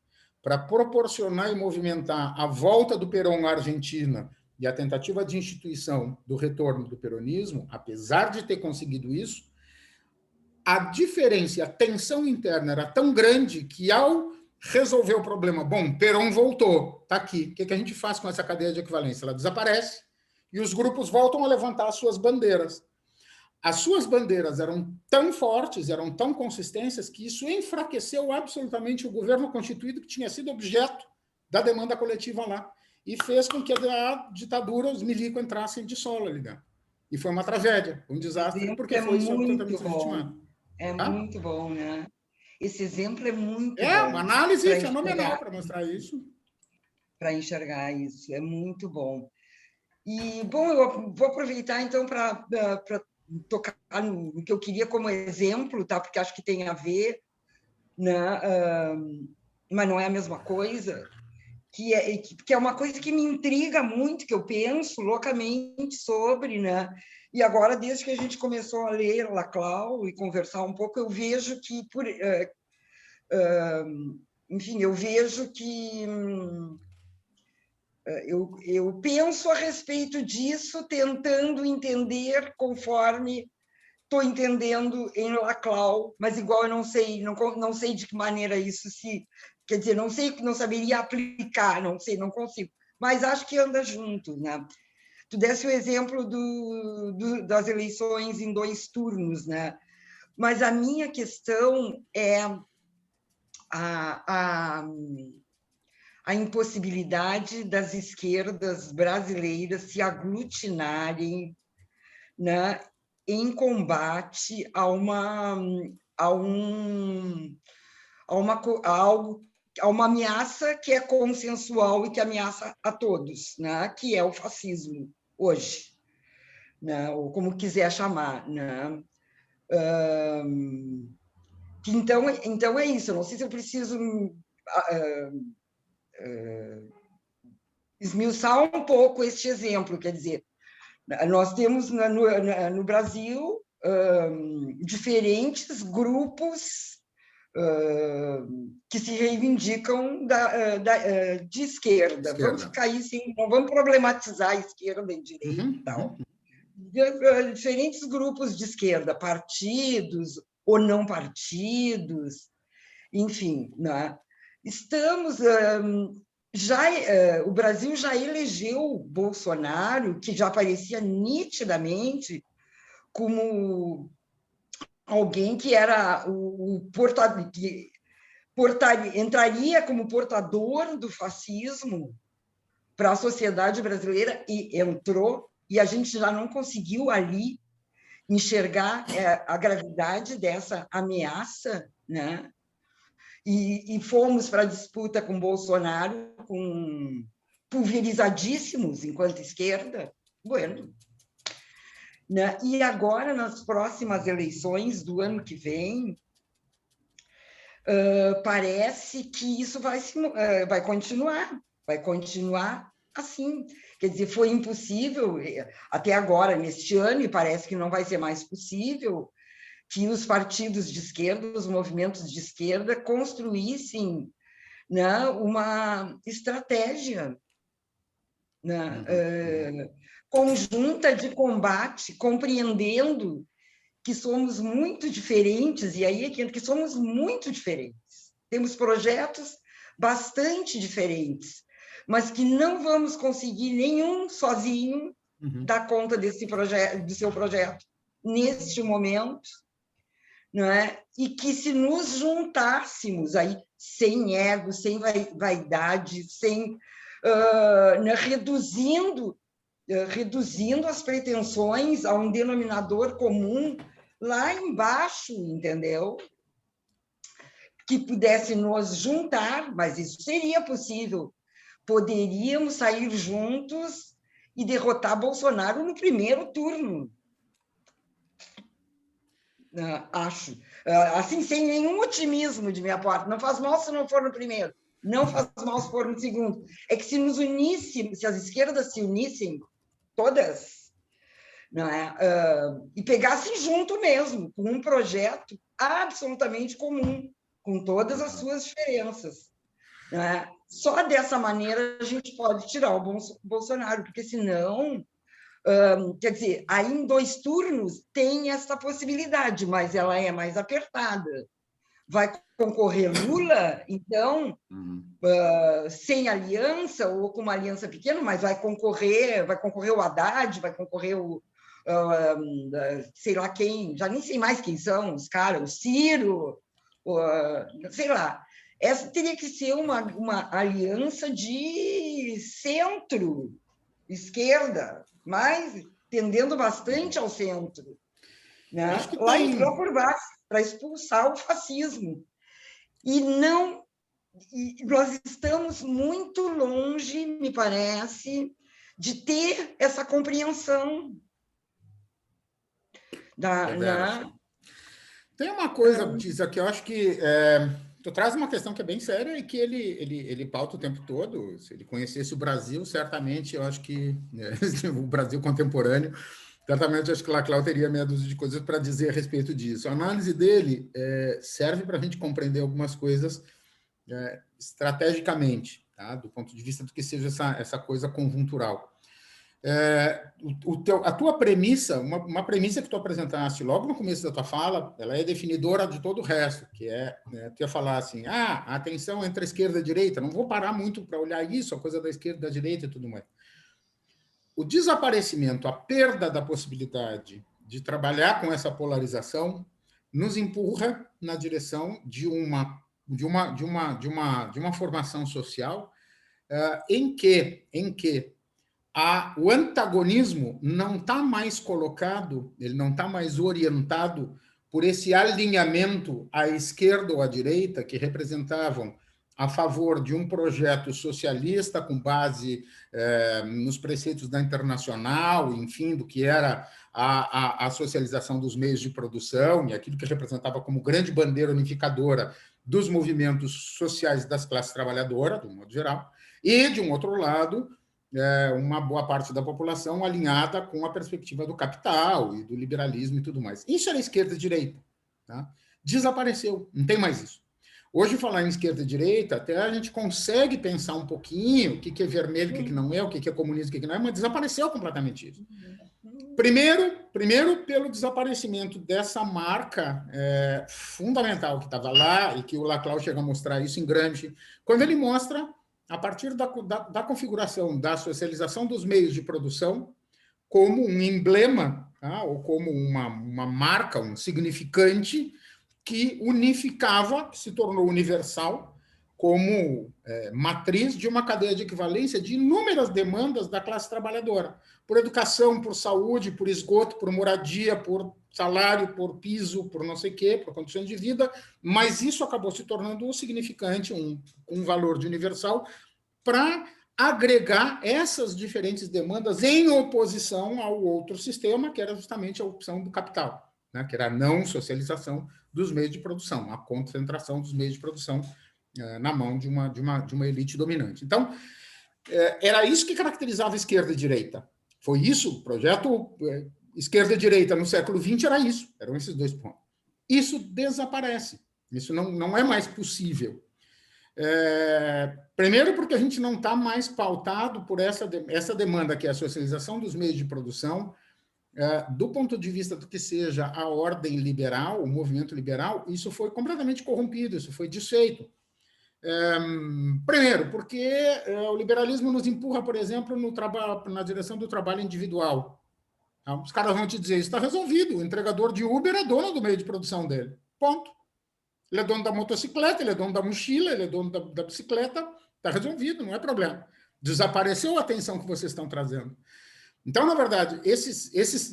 para proporcionar e movimentar a volta do Perón à Argentina e a tentativa de instituição do retorno do peronismo, apesar de ter conseguido isso, a diferença e a tensão interna era tão grande que, ao resolver o problema, bom, Perón voltou, está aqui, o que a gente faz com essa cadeia de equivalência? Ela desaparece e os grupos voltam a levantar as suas bandeiras. As suas bandeiras eram tão fortes, eram tão consistentes, que isso enfraqueceu absolutamente o governo constituído, que tinha sido objeto da demanda coletiva lá, e fez com que a ditadura, os milicos, entrassem de solo ali dentro. E foi uma tragédia, um desastre, porque foi absolutamente subestimado. Muito bom, né? Esse exemplo é muito bom. É uma análise fenomenal para mostrar isso. Para enxergar isso, é muito bom. E, bom, eu vou aproveitar, então, para tocar no que eu queria como exemplo, tá? Porque acho que tem a ver, né? Mas não é a mesma coisa, que é uma coisa que me intriga muito, que eu penso loucamente sobre, né? E agora, desde que a gente começou a ler Laclau e conversar um pouco, eu vejo que, enfim, eu vejo que eu penso a respeito disso, tentando entender conforme estou entendendo em Laclau, mas igual eu não sei de que maneira isso se... Quer dizer, não saberia aplicar, não sei, não consigo, mas acho que anda junto, né? Tu desse o exemplo das eleições em 2 turnos, né? Mas a minha questão é a impossibilidade das esquerdas brasileiras se aglutinarem, né, em combate a uma ameaça que é consensual e que ameaça a todos, né, que é o fascismo hoje, né, ou como quiser chamar, né? Então é isso. Eu não sei se eu preciso esmiuçar um pouco este exemplo, quer dizer, nós temos no Brasil diferentes grupos que se reivindicam de esquerda. Vamos ficar aí, sim, não vamos problematizar a esquerda e direita e tal. Diferentes grupos de esquerda, partidos ou não partidos, enfim, né? Estamos... o Brasil já elegeu Bolsonaro, que já aparecia nitidamente como alguém que era entraria como portador do fascismo para a sociedade brasileira, e entrou, e a gente já não conseguiu ali enxergar a gravidade dessa ameaça, né? E fomos para a disputa com Bolsonaro, pulverizadíssimos enquanto esquerda. Bueno. Né? E agora, nas próximas eleições do ano que vem, parece que isso vai continuar assim. Quer dizer, foi impossível, até agora, neste ano, e parece que não vai ser mais possível, que os partidos de esquerda, os movimentos de esquerda, construíssem, né, uma estratégia, né, conjunta de combate, compreendendo que somos muito diferentes, e aí é que somos muito diferentes. Temos projetos bastante diferentes, mas que não vamos conseguir nenhum sozinho dar conta do seu projeto neste momento, não é? E que se nos juntássemos aí, sem ego, sem vaidade, reduzindo as pretensões a um denominador comum lá embaixo, entendeu? Que pudesse nos juntar, mas isso seria possível. Poderíamos sair juntos e derrotar Bolsonaro no primeiro turno. Acho. Assim, sem nenhum otimismo de minha parte. Não faz mal se não for no primeiro. Não faz mal se for no segundo. É que se nos uníssemos, se as esquerdas se unissem, todas, não é? E pegassem junto mesmo, com um projeto absolutamente comum, com todas as suas diferenças. Não é? Só dessa maneira a gente pode tirar o Bolsonaro, porque senão... quer dizer, aí em 2 turnos tem essa possibilidade, mas ela é mais apertada. Vai concorrer Lula, então, sem aliança, ou com uma aliança pequena, mas vai concorrer o Haddad, vai concorrer sei lá quem, já nem sei mais quem são os caras, o Ciro, sei lá. Essa teria que ser uma aliança de centro, esquerda, mais tendendo bastante ao centro, né? Acho que Lá tem. entrou por baixo para expulsar o fascismo. E nós estamos muito longe, me parece, de ter essa compreensão Tem uma coisa, Tisa, que eu acho que tu traz uma questão que é bem séria e que ele pauta o tempo todo. Se ele conhecesse o Brasil, certamente, eu acho que o Brasil contemporâneo, certamente, acho que Laclau teria meia dúzia de coisas para dizer a respeito disso. A análise dele serve para a gente compreender algumas coisas estrategicamente, tá? Do ponto de vista do que seja essa coisa conjuntural. A tua premissa, uma premissa que tu apresentaste logo no começo da tua fala, ela é definidora de todo o resto, que tu ia falar assim, a tensão entre a esquerda e a direita, não vou parar muito para olhar isso, a coisa da esquerda e da direita e tudo mais. O desaparecimento, a perda da possibilidade de trabalhar com essa polarização nos empurra na direção de uma formação social em que o antagonismo não está mais colocado, ele não está mais orientado por esse alinhamento à esquerda ou à direita, que representavam a favor de um projeto socialista com base nos preceitos da Internacional, enfim, do que era a socialização dos meios de produção e aquilo que representava como grande bandeira unificadora dos movimentos sociais das classes trabalhadoras, de um modo geral, e, de um outro lado, uma boa parte da população alinhada com a perspectiva do capital e do liberalismo e tudo mais. Isso era esquerda e direita. Tá? Desapareceu, não tem mais isso. Hoje, falar em esquerda e direita, até a gente consegue pensar um pouquinho o que é vermelho, o que não é, o que é comunismo, o que não é, mas desapareceu completamente isso. Primeiro pelo desaparecimento dessa marca fundamental que estava lá e que o Laclau chega a mostrar isso em Gramsci, quando ele mostra a partir da configuração da socialização dos meios de produção como um emblema, tá? Ou como uma marca, um significante que unificava, que se tornou universal, como matriz de uma cadeia de equivalência de inúmeras demandas da classe trabalhadora, por educação, por saúde, por esgoto, por moradia, por salário, por piso, por não sei o quê, por condições de vida, mas isso acabou se tornando um significante, um valor de universal para agregar essas diferentes demandas em oposição ao outro sistema, que era justamente a opção do capital, né, que era a não socialização dos meios de produção, a concentração dos meios de produção na mão de uma elite dominante. Então, era isso que caracterizava esquerda e direita. Foi isso, o projeto esquerda e direita no século XX era isso, eram esses dois pontos. Isso desaparece, isso não é mais possível. Primeiro porque a gente não está mais pautado por essa demanda, que é a socialização dos meios de produção, do ponto de vista do que seja a ordem liberal, o movimento liberal, isso foi completamente corrompido, isso foi desfeito. Primeiro, porque o liberalismo nos empurra, por exemplo, na direção do trabalho individual. Os caras vão te dizer, isso está resolvido, o entregador de Uber é dono do meio de produção dele. Ponto. Ele é dono da motocicleta, ele é dono da mochila, ele é dono da bicicleta, está resolvido, não é problema. Desapareceu a atenção que vocês estão trazendo. Então, na verdade,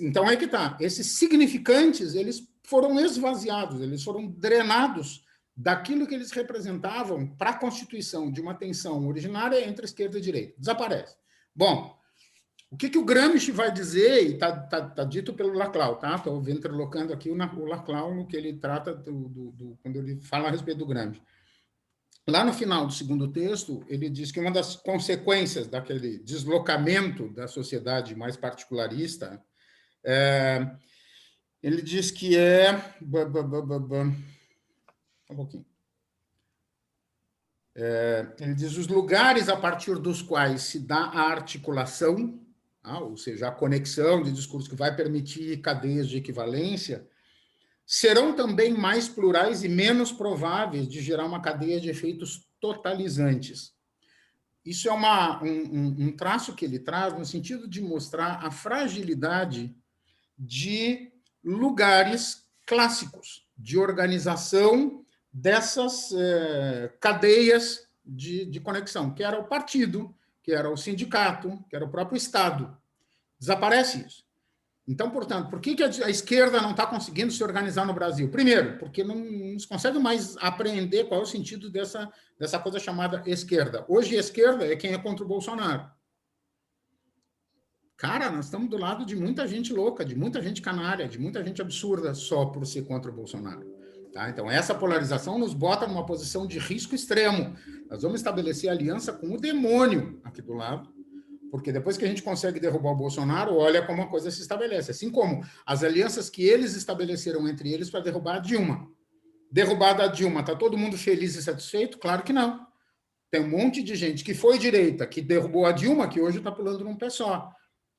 então aí que está. Esses significantes, eles foram esvaziados, eles foram drenados daquilo que eles representavam para a constituição de uma tensão originária entre esquerda e direita. Desaparece. Bom, o que o Gramsci vai dizer, e está dito pelo Laclau, tá? Estou ventriloquando aqui o Laclau no que ele trata, quando ele fala a respeito do Gramsci. Lá no final do segundo texto, ele diz que uma das consequências daquele deslocamento da sociedade mais particularista, ele diz que um pouquinho. Ele diz os lugares a partir dos quais se dá a articulação, ou seja, a conexão de discurso que vai permitir cadeias de equivalência, serão também mais plurais e menos prováveis de gerar uma cadeia de efeitos totalizantes. Isso é um traço que ele traz no sentido de mostrar a fragilidade de lugares clássicos de organização dessas cadeias de conexão, que era o partido, que era o sindicato, que era o próprio Estado. Desaparece isso. Então, portanto, por que a esquerda não está conseguindo se organizar no Brasil? Primeiro, porque não se consegue mais apreender qual é o sentido dessa coisa chamada esquerda. Hoje, a esquerda é quem é contra o Bolsonaro. Cara, nós estamos do lado de muita gente louca, de muita gente canária, de muita gente absurda só por ser contra o Bolsonaro. Tá? Então, essa polarização nos bota numa posição de risco extremo. Nós vamos estabelecer aliança com o demônio aqui do lado, porque depois que a gente consegue derrubar o Bolsonaro, olha como a coisa se estabelece. Assim como as alianças que eles estabeleceram entre eles para derrubar a Dilma. Derrubada a Dilma, está todo mundo feliz e satisfeito? Claro que não. Tem um monte de gente que foi direita, que derrubou a Dilma, que hoje está pulando num pé só.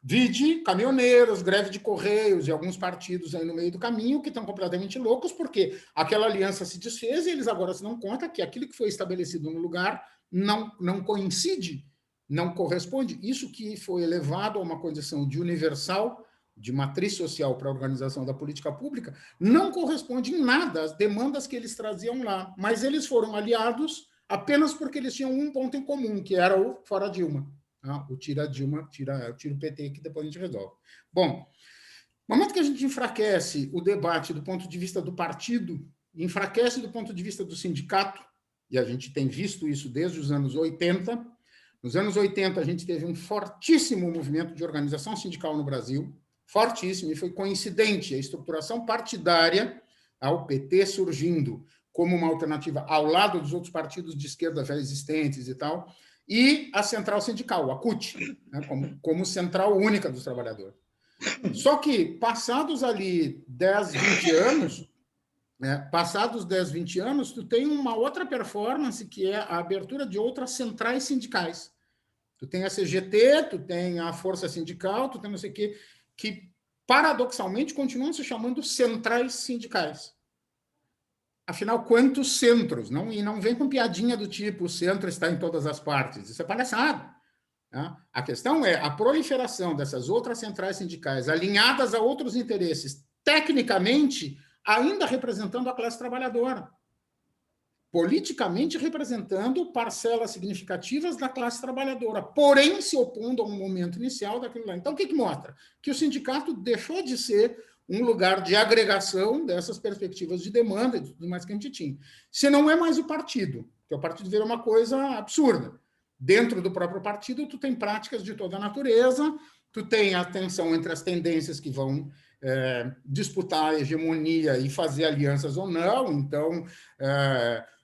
Vide caminhoneiros, greve de correios e alguns partidos aí no meio do caminho que estão completamente loucos, porque aquela aliança se desfez e eles agora se dão conta que aquilo que foi estabelecido no lugar não coincide, não corresponde. Isso que foi elevado a uma condição de universal, de matriz social para a organização da política pública, não corresponde em nada às demandas que eles traziam lá. Mas eles foram aliados apenas porque eles tinham um ponto em comum, que era o fora Dilma. O tira Dilma, tira o PT, que depois a gente resolve. Bom, no momento que a gente enfraquece o debate do ponto de vista do partido, enfraquece do ponto de vista do sindicato, e a gente tem visto isso desde os anos 80, nos anos 80 a gente teve um fortíssimo movimento de organização sindical no Brasil, fortíssimo, e foi coincidente a estruturação partidária, ao PT surgindo como uma alternativa ao lado dos outros partidos de esquerda já existentes e tal, e a central sindical, a CUT, né, como central única dos trabalhadores. Só que, passados ali 10, 20 anos, passados 10, 20 anos, tu tem uma outra performance, que é a abertura de outras centrais sindicais. Tu tem a CGT, tu tem a Força Sindical, tu tem não sei o quê, que, paradoxalmente, continuam se chamando centrais sindicais. Afinal, quantos centros? E não vem com piadinha do tipo, o centro está em todas as partes. Isso é palhaçada. Tá? A questão é a proliferação dessas outras centrais sindicais alinhadas a outros interesses, tecnicamente, ainda representando a classe trabalhadora. Politicamente, representando parcelas significativas da classe trabalhadora, porém se opondo a um momento inicial daquilo lá. Então, o que mostra? Que o sindicato deixou de ser um lugar de agregação dessas perspectivas de demanda e tudo mais que a gente tinha. Se não é mais o partido, que o partido vira uma coisa absurda. Dentro do próprio partido, tu tem práticas de toda a natureza, tu tem a tensão entre as tendências que vão disputar a hegemonia e fazer alianças ou não, então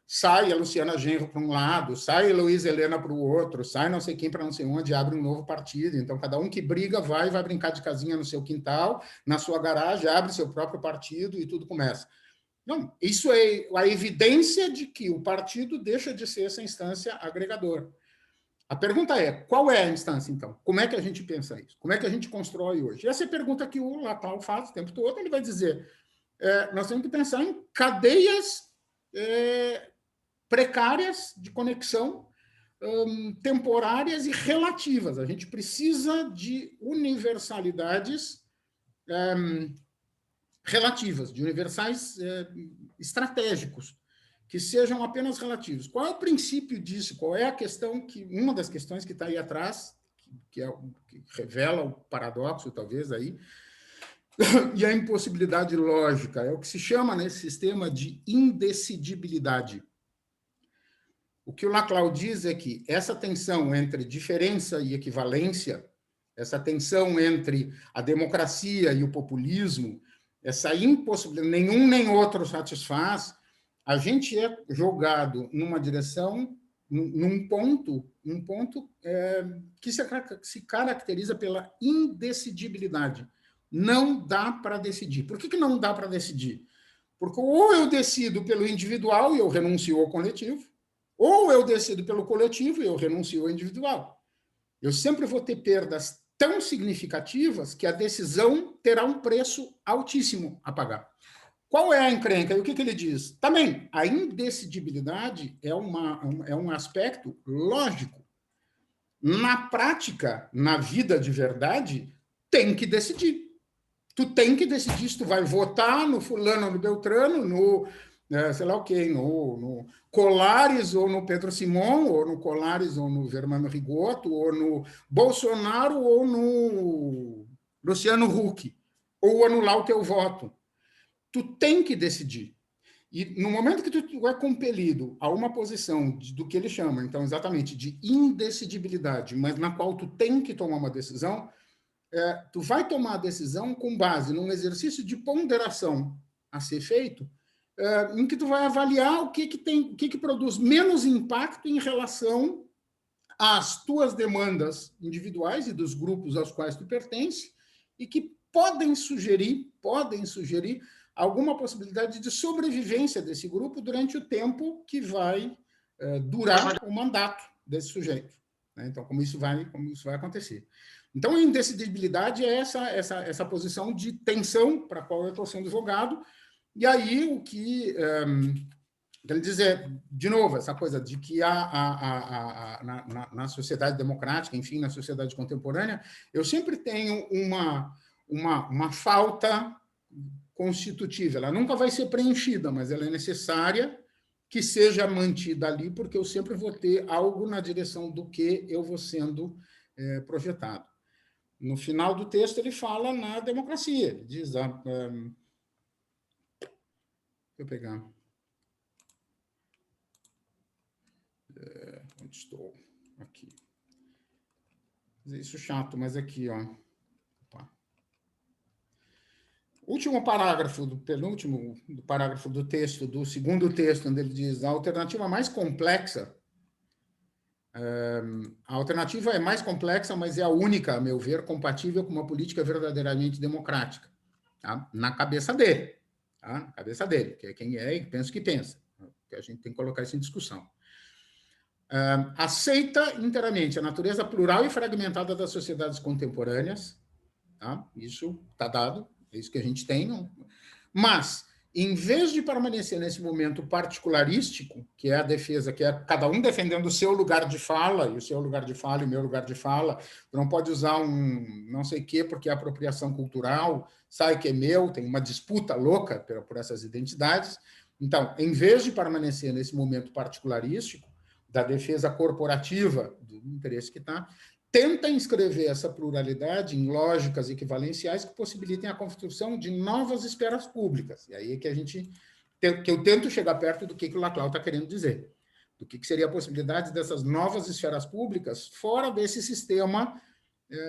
sai a Luciana Genro para um lado, sai a Heloísa Helena para o outro, sai não sei quem para não sei onde, abre um novo partido. Então, cada um que briga vai brincar de casinha no seu quintal, na sua garagem, abre seu próprio partido e tudo começa. Não, isso é a evidência de que o partido deixa de ser essa instância agregadora. A pergunta é, qual é a instância, então? Como é que a gente pensa isso? Como é que a gente constrói hoje? Essa é a pergunta que o Laclau faz o tempo todo. Ele vai dizer, nós temos que pensar em cadeias precárias de conexão, temporárias e relativas. A gente precisa de universalidades relativas, de universais estratégicos, que sejam apenas relativos. Qual é o princípio disso? Qual é a questão uma das questões que está aí atrás, que revela o paradoxo, talvez, aí, e a impossibilidade lógica, é o que se chama nesse sistema de indecidibilidade. O que o Laclau diz é que essa tensão entre diferença e equivalência, essa tensão entre a democracia e o populismo, essa impossibilidade, nenhum nem outro satisfaz, a gente é jogado numa direção, num ponto que se caracteriza pela indecidibilidade. Não dá para decidir. Por que não dá para decidir? Porque ou eu decido pelo individual e eu renuncio ao coletivo, ou eu decido pelo coletivo e eu renuncio ao individual. Eu sempre vou ter perdas tão significativas que a decisão terá um preço altíssimo a pagar. Qual é a encrenca? E o que ele diz? Também, a indecidibilidade é um aspecto lógico. Na prática, na vida de verdade, tem que decidir. Tu tem que decidir se tu vai votar no fulano ou no Beltrano, no sei lá o quê, no Colares ou no Pedro Simon, ou no Colares ou no Germano Rigoto, ou no Bolsonaro ou no Luciano Huck. ou anular o teu voto. Tu tem que decidir. E no momento que tu é compelido a uma posição do que ele chama, então, exatamente, de indecidibilidade, mas na qual tu tem que tomar uma decisão, tu vai tomar a decisão com base num exercício de ponderação a ser feito, em que tu vai avaliar o que produz menos impacto em relação às tuas demandas individuais e dos grupos aos quais tu pertence, e que podem sugerir alguma possibilidade de sobrevivência desse grupo durante o tempo que vai durar o mandato desse sujeito. Né? Então, como isso vai acontecer. Então, a indecidibilidade é essa posição de tensão para a qual eu estou sendo jogado. E aí, o que quer dizer, de novo, essa coisa de que na sociedade democrática, enfim, na sociedade contemporânea, eu sempre tenho uma falta constitutiva. Ela nunca vai ser preenchida, mas ela é necessária que seja mantida ali, porque eu sempre vou ter algo na direção do que eu vou sendo projetado. No final do texto, ele fala na democracia. Ele diz... deixa eu pegar... onde estou? Aqui. Isso é chato, mas aqui, ó. Opa. Último parágrafo, penúltimo parágrafo do texto, do segundo texto, onde ele diz: a alternativa mais complexa... A alternativa é mais complexa, mas é a única, a meu ver, compatível com uma política verdadeiramente democrática. Tá? Na cabeça dele. Tá? Na cabeça dele, que é quem é e pensa o que pensa. Que a gente tem que colocar isso em discussão. Aceita inteiramente a natureza plural e fragmentada das sociedades contemporâneas. Tá? Isso está dado, é isso que a gente tem. Mas... em vez de permanecer nesse momento particularístico, que é a defesa, que é cada um defendendo o seu lugar de fala, e o seu lugar de fala e o meu lugar de fala, tu não pode usar um não sei o quê porque é apropriação cultural, sai que é meu, tem uma disputa louca por essas identidades. Então, em vez de permanecer nesse momento particularístico, da defesa corporativa do interesse que está, tenta inscrever essa pluralidade em lógicas equivalenciais que possibilitem a construção de novas esferas públicas. E aí é que eu tento chegar perto do que o Laclau está querendo dizer. Do que seria a possibilidade dessas novas esferas públicas fora desse sistema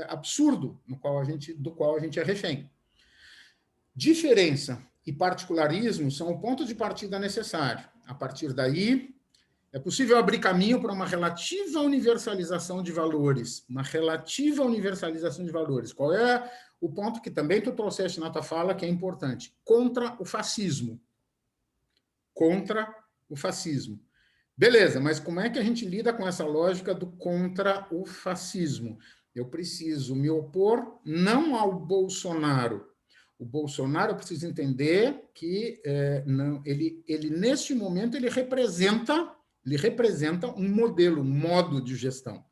absurdo do qual a gente é refém. Diferença e particularismo são o ponto de partida necessário. A partir daí... é possível abrir caminho para uma relativa universalização de valores. Uma relativa universalização de valores. Qual é o ponto que também tu trouxeste na tua fala, que é importante? Contra o fascismo. Contra o fascismo. Beleza, mas como é que a gente lida com essa lógica do contra o fascismo? Eu preciso me opor não ao Bolsonaro. O Bolsonaro, eu preciso entender que ele neste momento, ele representa um modelo, um modo de gestão,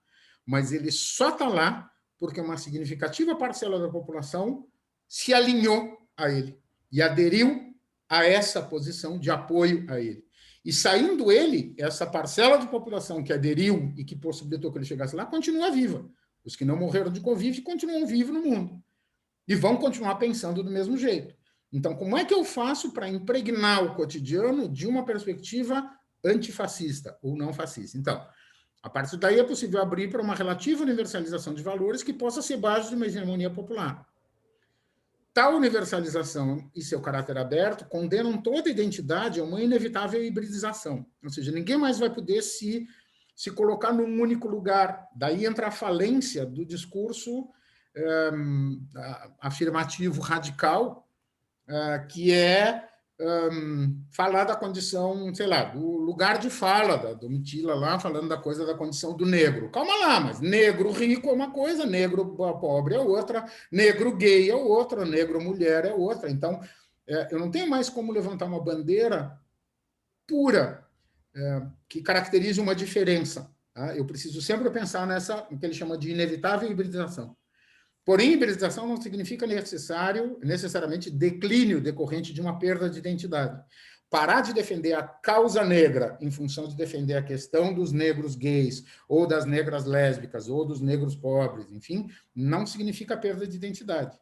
mas ele só está lá porque uma significativa parcela da população se alinhou a ele e aderiu a essa posição de apoio a ele. E saindo ele, essa parcela de população que aderiu e que possibilitou que ele chegasse lá, continua viva. Os que não morreram de Covid continuam vivos no mundo e vão continuar pensando do mesmo jeito. Então, como é que eu faço para impregnar o cotidiano de uma perspectiva antifascista ou não fascista? Então, a partir daí é possível abrir para uma relativa universalização de valores que possa ser base de uma hegemonia popular. Tal universalização e seu caráter aberto condenam toda identidade a uma inevitável hibridização. Ou seja, ninguém mais vai poder se colocar num único lugar. Daí entra a falência do discurso afirmativo radical, que é falar da condição, sei lá, do lugar de fala, do Mitila lá, falando da coisa da condição do negro. Calma lá, mas negro rico é uma coisa, negro pobre é outra, negro gay é outra, negro mulher é outra. Então, eu não tenho mais como levantar uma bandeira pura que caracterize uma diferença. Tá? Eu preciso sempre pensar nessa, o que ele chama de inevitável hibridização. Porém, hibridização não significa necessariamente declínio decorrente de uma perda de identidade. Parar de defender a causa negra em função de defender a questão dos negros gays, ou das negras lésbicas, ou dos negros pobres, enfim, não significa perda de identidade.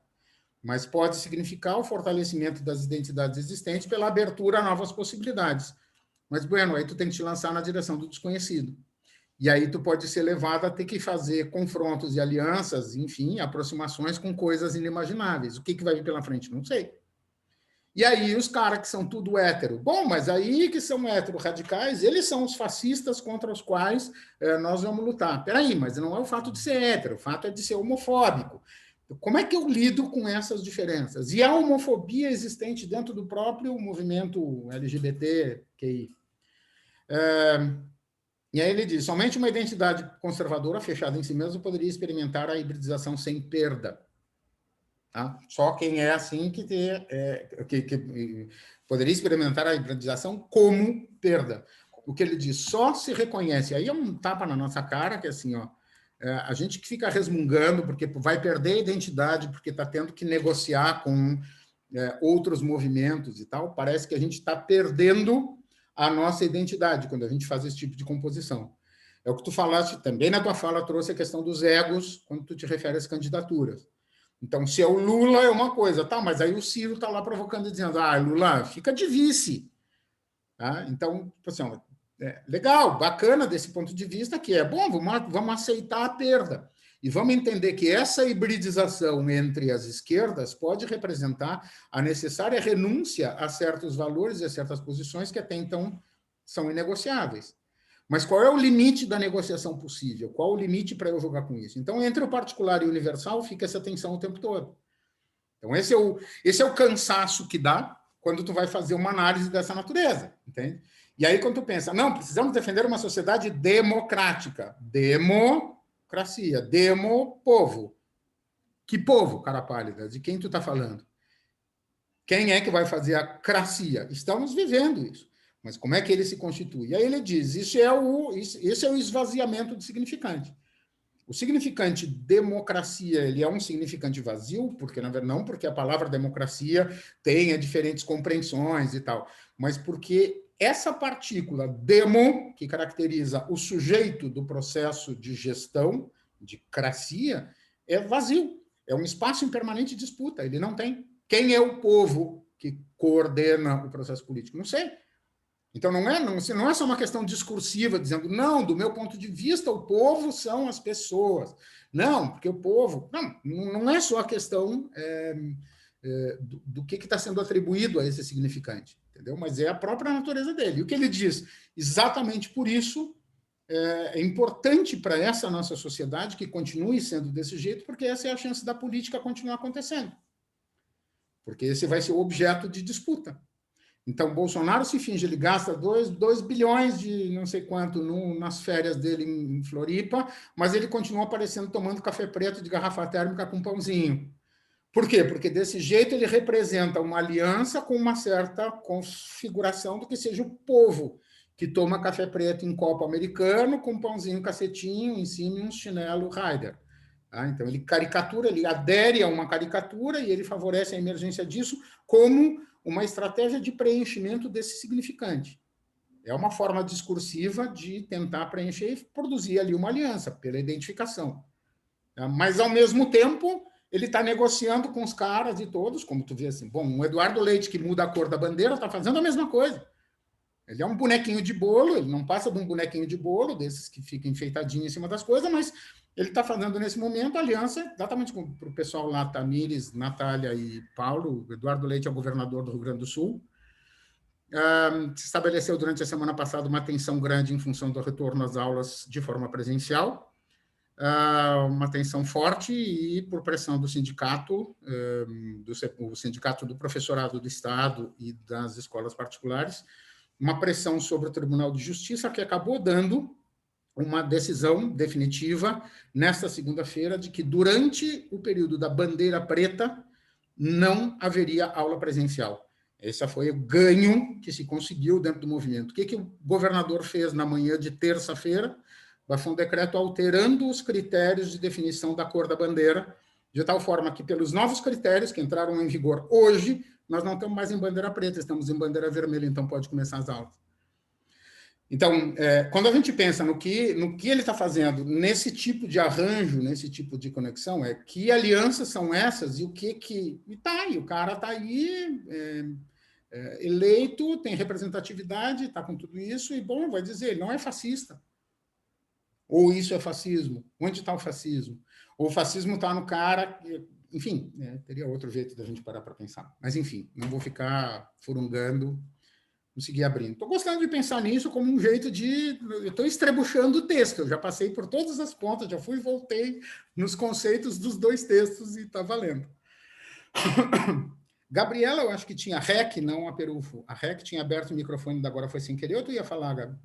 mas pode significar o fortalecimento das identidades existentes pela abertura a novas possibilidades. Mas, bueno, aí tu tem que te lançar na direção do desconhecido. E aí tu pode ser levado a ter que fazer confrontos e alianças, enfim, aproximações com coisas inimagináveis. O que vai vir pela frente? Não sei. E aí os caras que são tudo hétero. Bom, mas aí que são hétero radicais, eles são os fascistas contra os quais nós vamos lutar. Peraí, mas não é o fato de ser hétero, o fato é de ser homofóbico. Como é que eu lido com essas diferenças? E a homofobia existente dentro do próprio movimento LGBTQI. E aí ele diz, somente uma identidade conservadora fechada em si mesma poderia experimentar a hibridização sem perda. Tá? Só quem é assim que poderia experimentar a hibridização como perda. O que ele diz, só se reconhece, aí é um tapa na nossa cara, que é assim, ó, a gente que fica resmungando porque vai perder a identidade, porque está tendo que negociar com outros movimentos e tal, parece que a gente está perdendo a nossa identidade quando a gente faz esse tipo de composição. É o que tu falaste, também na tua fala trouxe a questão dos egos, quando tu te refere às candidaturas. Então, se é o Lula, é uma coisa, tá, mas aí o Ciro está lá provocando e dizendo, Lula, fica de vice. Tá? Então, assim, legal, bacana desse ponto de vista, que é, bom, vamos aceitar a perda. E vamos entender que essa hibridização entre as esquerdas pode representar a necessária renúncia a certos valores e a certas posições que até então são inegociáveis. Mas qual é o limite da negociação possível? Qual o limite para eu jogar com isso? Então, entre o particular e o universal, fica essa tensão o tempo todo. Então, esse é o cansaço que dá quando tu vai fazer uma análise dessa natureza, entende? E aí, quando tu pensa, não, precisamos defender uma sociedade democrática. Democracia. Povo. Que povo, cara pálida? De quem tu está falando? Quem é que vai fazer a cracia? Estamos vivendo isso. Mas como é que ele se constitui? E aí ele diz, esse é o esvaziamento do significante. O significante democracia, ele é um significante vazio, porque na verdade não porque a palavra democracia tenha diferentes compreensões e tal, mas porque essa partícula demo, que caracteriza o sujeito do processo de gestão, de cracia, é vazio. É um espaço em permanente disputa, ele não tem. Quem é o povo que coordena o processo político? Não sei. Então, não é só uma questão discursiva, dizendo, não, do meu ponto de vista, o povo são as pessoas. Não, porque o povo... Não é só a questão do que está sendo atribuído a esse significante, entendeu? Mas é a própria natureza dele. E o que ele diz? Exatamente por isso é importante para essa nossa sociedade que continue sendo desse jeito, porque essa é a chance da política continuar acontecendo. Porque esse vai ser o objeto de disputa. Então, Bolsonaro se finge, ele gasta 2 bilhões de não sei quanto nas férias dele em Floripa, mas ele continua aparecendo tomando café preto de garrafa térmica com pãozinho. Por quê? Porque desse jeito ele representa uma aliança com uma certa configuração do que seja o povo, que toma café preto em copo americano, com pãozinho cacetinho em cima e um chinelo Raider. Tá? Então, ele caricatura, ele adere a uma caricatura e ele favorece a emergência disso como uma estratégia de preenchimento desse significante. É uma forma discursiva de tentar preencher e produzir ali uma aliança, pela identificação. Mas, ao mesmo tempo, ele está negociando com os caras e todos, como tu vê assim, bom, o Eduardo Leite, que muda a cor da bandeira, está fazendo a mesma coisa. Ele é um bonequinho de bolo, ele não passa de um bonequinho de bolo, desses que ficam enfeitadinhos em cima das coisas, mas ele está fazendo, nesse momento, aliança exatamente para o pessoal lá, Tamires, Natália e Paulo. Eduardo Leite é o governador do Rio Grande do Sul. Se estabeleceu durante a semana passada uma tensão grande em função do retorno às aulas de forma presencial, uma tensão forte e por pressão do sindicato, o sindicato do professorado do Estado e das escolas particulares, uma pressão sobre o Tribunal de Justiça que acabou dando uma decisão definitiva nesta segunda-feira de que durante o período da bandeira preta não haveria aula presencial. Esse foi o ganho que se conseguiu dentro do movimento. O que o governador fez na manhã de terça-feira? Foi um decreto alterando os critérios de definição da cor da bandeira, de tal forma que, pelos novos critérios que entraram em vigor hoje, nós não estamos mais em bandeira preta, estamos em bandeira vermelha, então pode começar as aulas. Então, quando a gente pensa no que ele está fazendo nesse tipo de arranjo, nesse tipo de conexão, que alianças são essas e o que... E tá aí, o cara está aí, eleito, tem representatividade, está com tudo isso, e, bom, vai dizer, ele não é fascista. Ou isso é fascismo? Onde está o fascismo? Ou o fascismo está no cara... Enfim, teria outro jeito da gente parar para pensar. Mas, enfim, não vou ficar furungando, vou seguir abrindo. Estou gostando de pensar nisso como um jeito de... Eu estou estrebuchando o texto, eu já passei por todas as pontas, já fui e voltei nos conceitos dos 2 textos e está valendo. Gabriela, eu acho que tinha REC, não a Perufo. A REC tinha aberto o microfone, agora foi sem querer, ou tu ia falar, Gabi?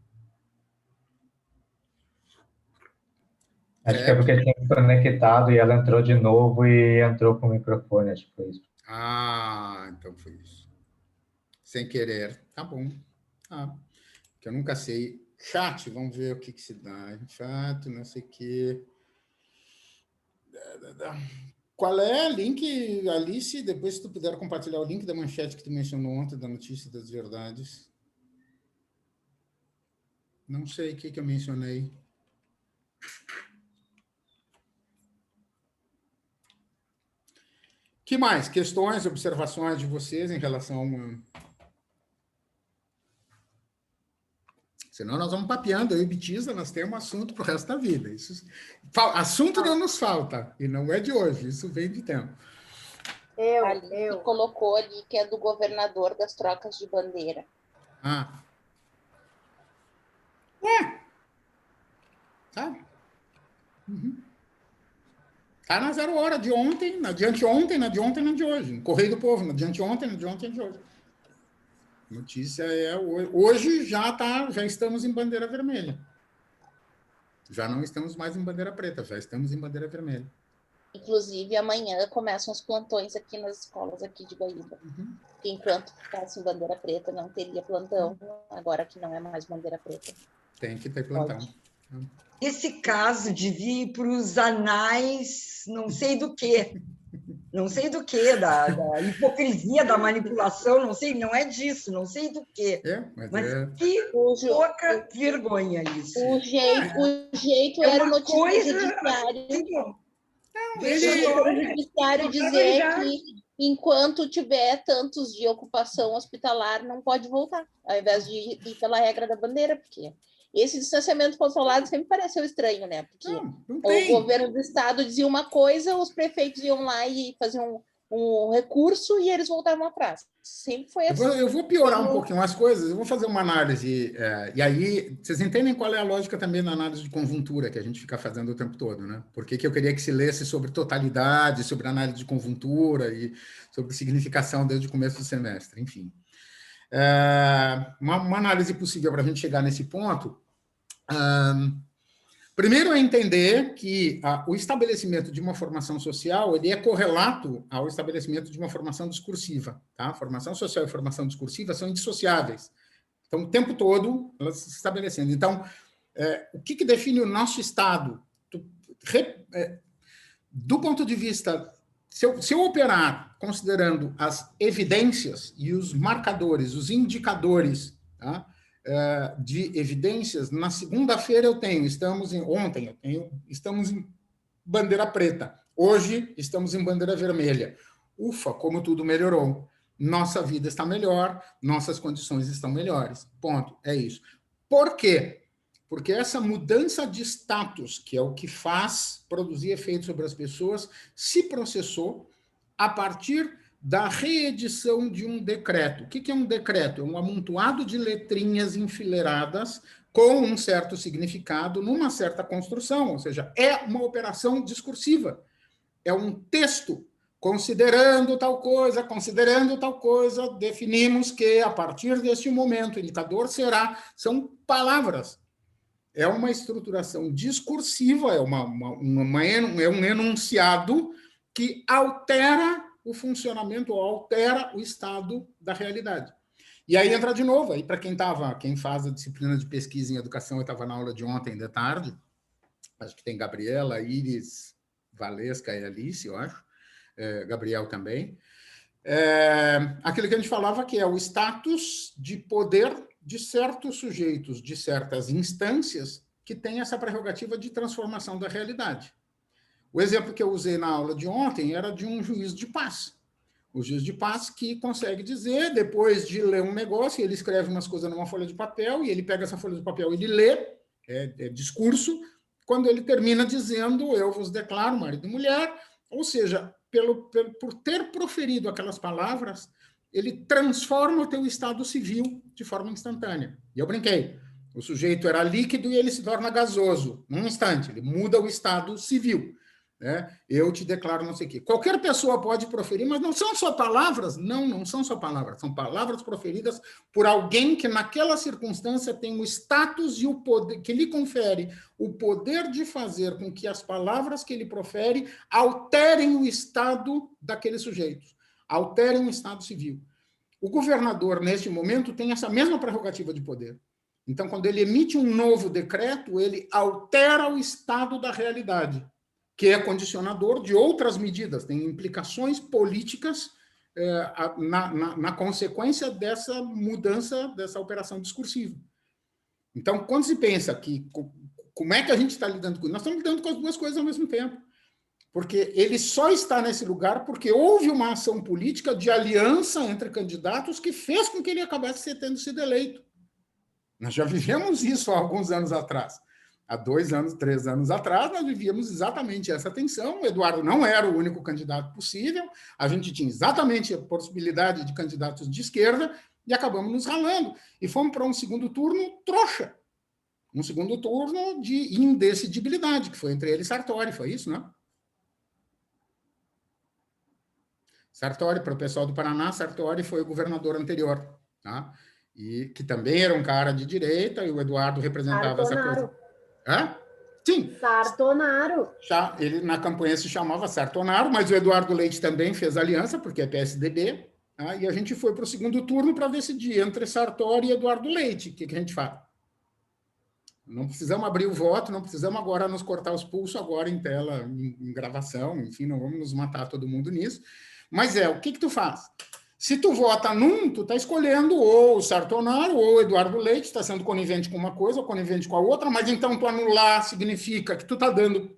Acho que é porque tinha se conectado e ela entrou de novo e entrou com o microfone, acho que foi isso. Ah, então foi isso. Sem querer. Tá bom. Que eu nunca sei. Chat, vamos ver o que se dá. Chat, não sei o quê. Qual é o link, Alice? Depois, se tu puder compartilhar o link da manchete que tu mencionou ontem, da notícia das verdades. Não sei o que eu mencionei. Que mais? Questões, observações de vocês em relação a... Senão nós vamos papeando, eu e Bitiza, nós temos assunto para o resto da vida. Assunto não nos falta, e não é de hoje, isso vem de tempo. Eu colocou ali que é do governador das trocas de bandeira. Tá. Tá na 0 hora de ontem, na de anteontem, na de ontem, na de hoje. No Correio do Povo, na de anteontem, na de ontem, na de hoje. Notícia hoje já estamos em bandeira vermelha. Já não estamos mais em bandeira preta, já estamos em bandeira vermelha. Inclusive, amanhã começam os plantões aqui nas escolas aqui de Guaíba. Enquanto ficasse em bandeira preta, não teria plantão. Agora que não é mais bandeira preta. Tem que ter plantão. Esse caso devia ir para os anais, não sei do quê. Não sei do que, da hipocrisia, da manipulação, não sei, não é disso, não sei do que. Mas que pouca vergonha isso. O jeito era o noticiário. O judiciário dizer que enquanto tiver tantos de ocupação hospitalar, não pode voltar, ao invés de ir pela regra da bandeira, porque esse distanciamento controlado sempre pareceu estranho, né? Porque o governo do estado dizia uma coisa, os prefeitos iam lá e faziam um recurso e eles voltavam atrás. Sempre foi assim. Eu vou piorar um pouquinho as coisas, eu vou fazer uma análise, e aí vocês entendem qual é a lógica também da análise de conjuntura que a gente fica fazendo o tempo todo, né? Por que eu queria que se lesse sobre totalidade, sobre análise de conjuntura e sobre significação desde o começo do semestre, enfim. Uma análise possível para a gente chegar nesse ponto. Primeiro é entender que o estabelecimento de uma formação social ele é correlato ao estabelecimento de uma formação discursiva. Tá? Formação social e formação discursiva são indissociáveis. Então, o tempo todo, elas se estabelecendo. Então, o que define o nosso Estado? Do ponto de vista... Se eu operar considerando as evidências e os marcadores, os indicadores, tá? De evidências, na segunda-feira estamos em bandeira preta. Hoje estamos em bandeira vermelha. Ufa, como tudo melhorou. Nossa vida está melhor, nossas condições estão melhores. Ponto, é isso. Por quê? Porque essa mudança de status, que é o que faz produzir efeito sobre as pessoas, se processou a partir da reedição de um decreto. O que é um decreto? É um amontoado de letrinhas enfileiradas com um certo significado, numa certa construção, ou seja, é uma operação discursiva. É um texto, considerando tal coisa, definimos que, a partir deste momento, o indicador são palavras. É uma estruturação discursiva, é um enunciado que altera o funcionamento, ou altera o estado da realidade. E aí entra de novo, aí para quem faz a disciplina de pesquisa em educação, eu estava na aula de ontem de tarde, acho que tem Gabriela, Iris, Valesca e Alice, eu acho, Gabriel também, aquilo que a gente falava que é o status de poder de certos sujeitos, de certas instâncias que têm essa prerrogativa de transformação da realidade. O exemplo que eu usei na aula de ontem era de um juiz de paz. O juiz de paz que consegue dizer, depois de ler um negócio, ele escreve umas coisas numa folha de papel, e ele pega essa folha de papel e ele lê, é discurso, quando ele termina dizendo, eu vos declaro marido e mulher, ou seja, por ter proferido aquelas palavras, ele transforma o teu estado civil de forma instantânea. E eu brinquei, o sujeito era líquido e ele se torna gasoso, num instante, ele muda o estado civil. Né? Eu te declaro não sei o quê. Qualquer pessoa pode proferir, mas não são só palavras, não são só palavras, são palavras proferidas por alguém que naquela circunstância tem o status e o poder, que lhe confere o poder de fazer com que as palavras que ele profere alterem o estado daqueles sujeitos, alterem o estado civil. O governador, neste momento, tem essa mesma prerrogativa de poder. Então, quando ele emite um novo decreto, ele altera o estado da realidade, que é condicionador de outras medidas, tem implicações políticas na consequência dessa mudança, dessa operação discursiva. Então, quando se pensa que como é que a gente está lidando com isso, nós estamos lidando com as duas coisas ao mesmo tempo, porque ele só está nesse lugar porque houve uma ação política de aliança entre candidatos que fez com que ele acabasse tendo sido eleito. Nós já vivemos isso há alguns anos atrás. Há 2 anos, 3 anos atrás, nós vivíamos exatamente essa tensão. O Eduardo não era o único candidato possível, a gente tinha exatamente a possibilidade de candidatos de esquerda e acabamos nos ralando. E fomos para um segundo turno trouxa. Um segundo turno de indecidibilidade, que foi entre ele e Sartori, foi isso, né? Sartori, para o pessoal do Paraná, Sartori foi o governador anterior, tá? E que também era um cara de direita, e o Eduardo representava essa coisa. Hã? Sim. Sartonaro. Ele na campanha se chamava Sartonaro, mas o Eduardo Leite também fez aliança, porque é PSDB, tá? E a gente foi para o segundo turno para decidir entre Sartori e Eduardo Leite. O que a gente faz? Não precisamos abrir o voto, não precisamos agora nos cortar os pulsos agora em tela, em gravação, enfim, não vamos nos matar todo mundo nisso. Mas o que tu faz? Se tu vota num, tu está escolhendo ou o Sartonaro ou o Eduardo Leite, está sendo conivente com uma coisa ou conivente com a outra, mas então tu anular significa que tu está dando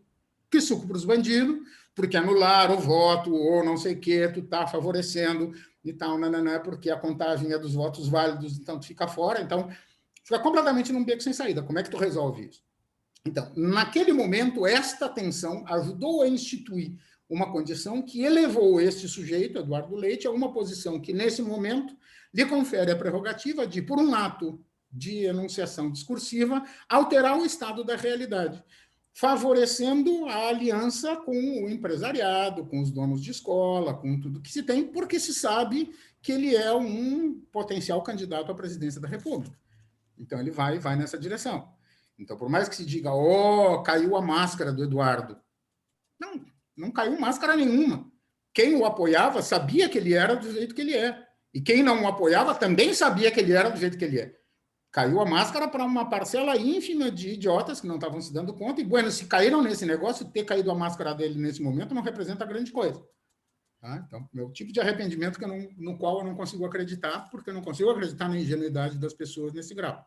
que suco para os bandidos, porque anular o voto ou não sei o quê, tu está favorecendo e tal, porque a contagem é dos votos válidos, então tu fica fora, então fica completamente num beco sem saída. Como é que tu resolve isso? Então, naquele momento, esta tensão ajudou a instituir uma condição que elevou este sujeito, Eduardo Leite, a uma posição que, nesse momento, lhe confere a prerrogativa de, por um ato de enunciação discursiva, alterar o estado da realidade, favorecendo a aliança com o empresariado, com os donos de escola, com tudo que se tem, porque se sabe que ele é um potencial candidato à presidência da República. Então, ele vai nessa direção. Então, por mais que se diga, caiu a máscara do Eduardo, não caiu máscara nenhuma. Quem o apoiava sabia que ele era do jeito que ele é. E quem não o apoiava também sabia que ele era do jeito que ele é. Caiu a máscara para uma parcela ínfima de idiotas que não estavam se dando conta. E, bueno, se caíram nesse negócio, ter caído a máscara dele nesse momento não representa grande coisa. Tá? Então, meu tipo de arrependimento no qual eu não consigo acreditar, porque eu não consigo acreditar na ingenuidade das pessoas nesse grau.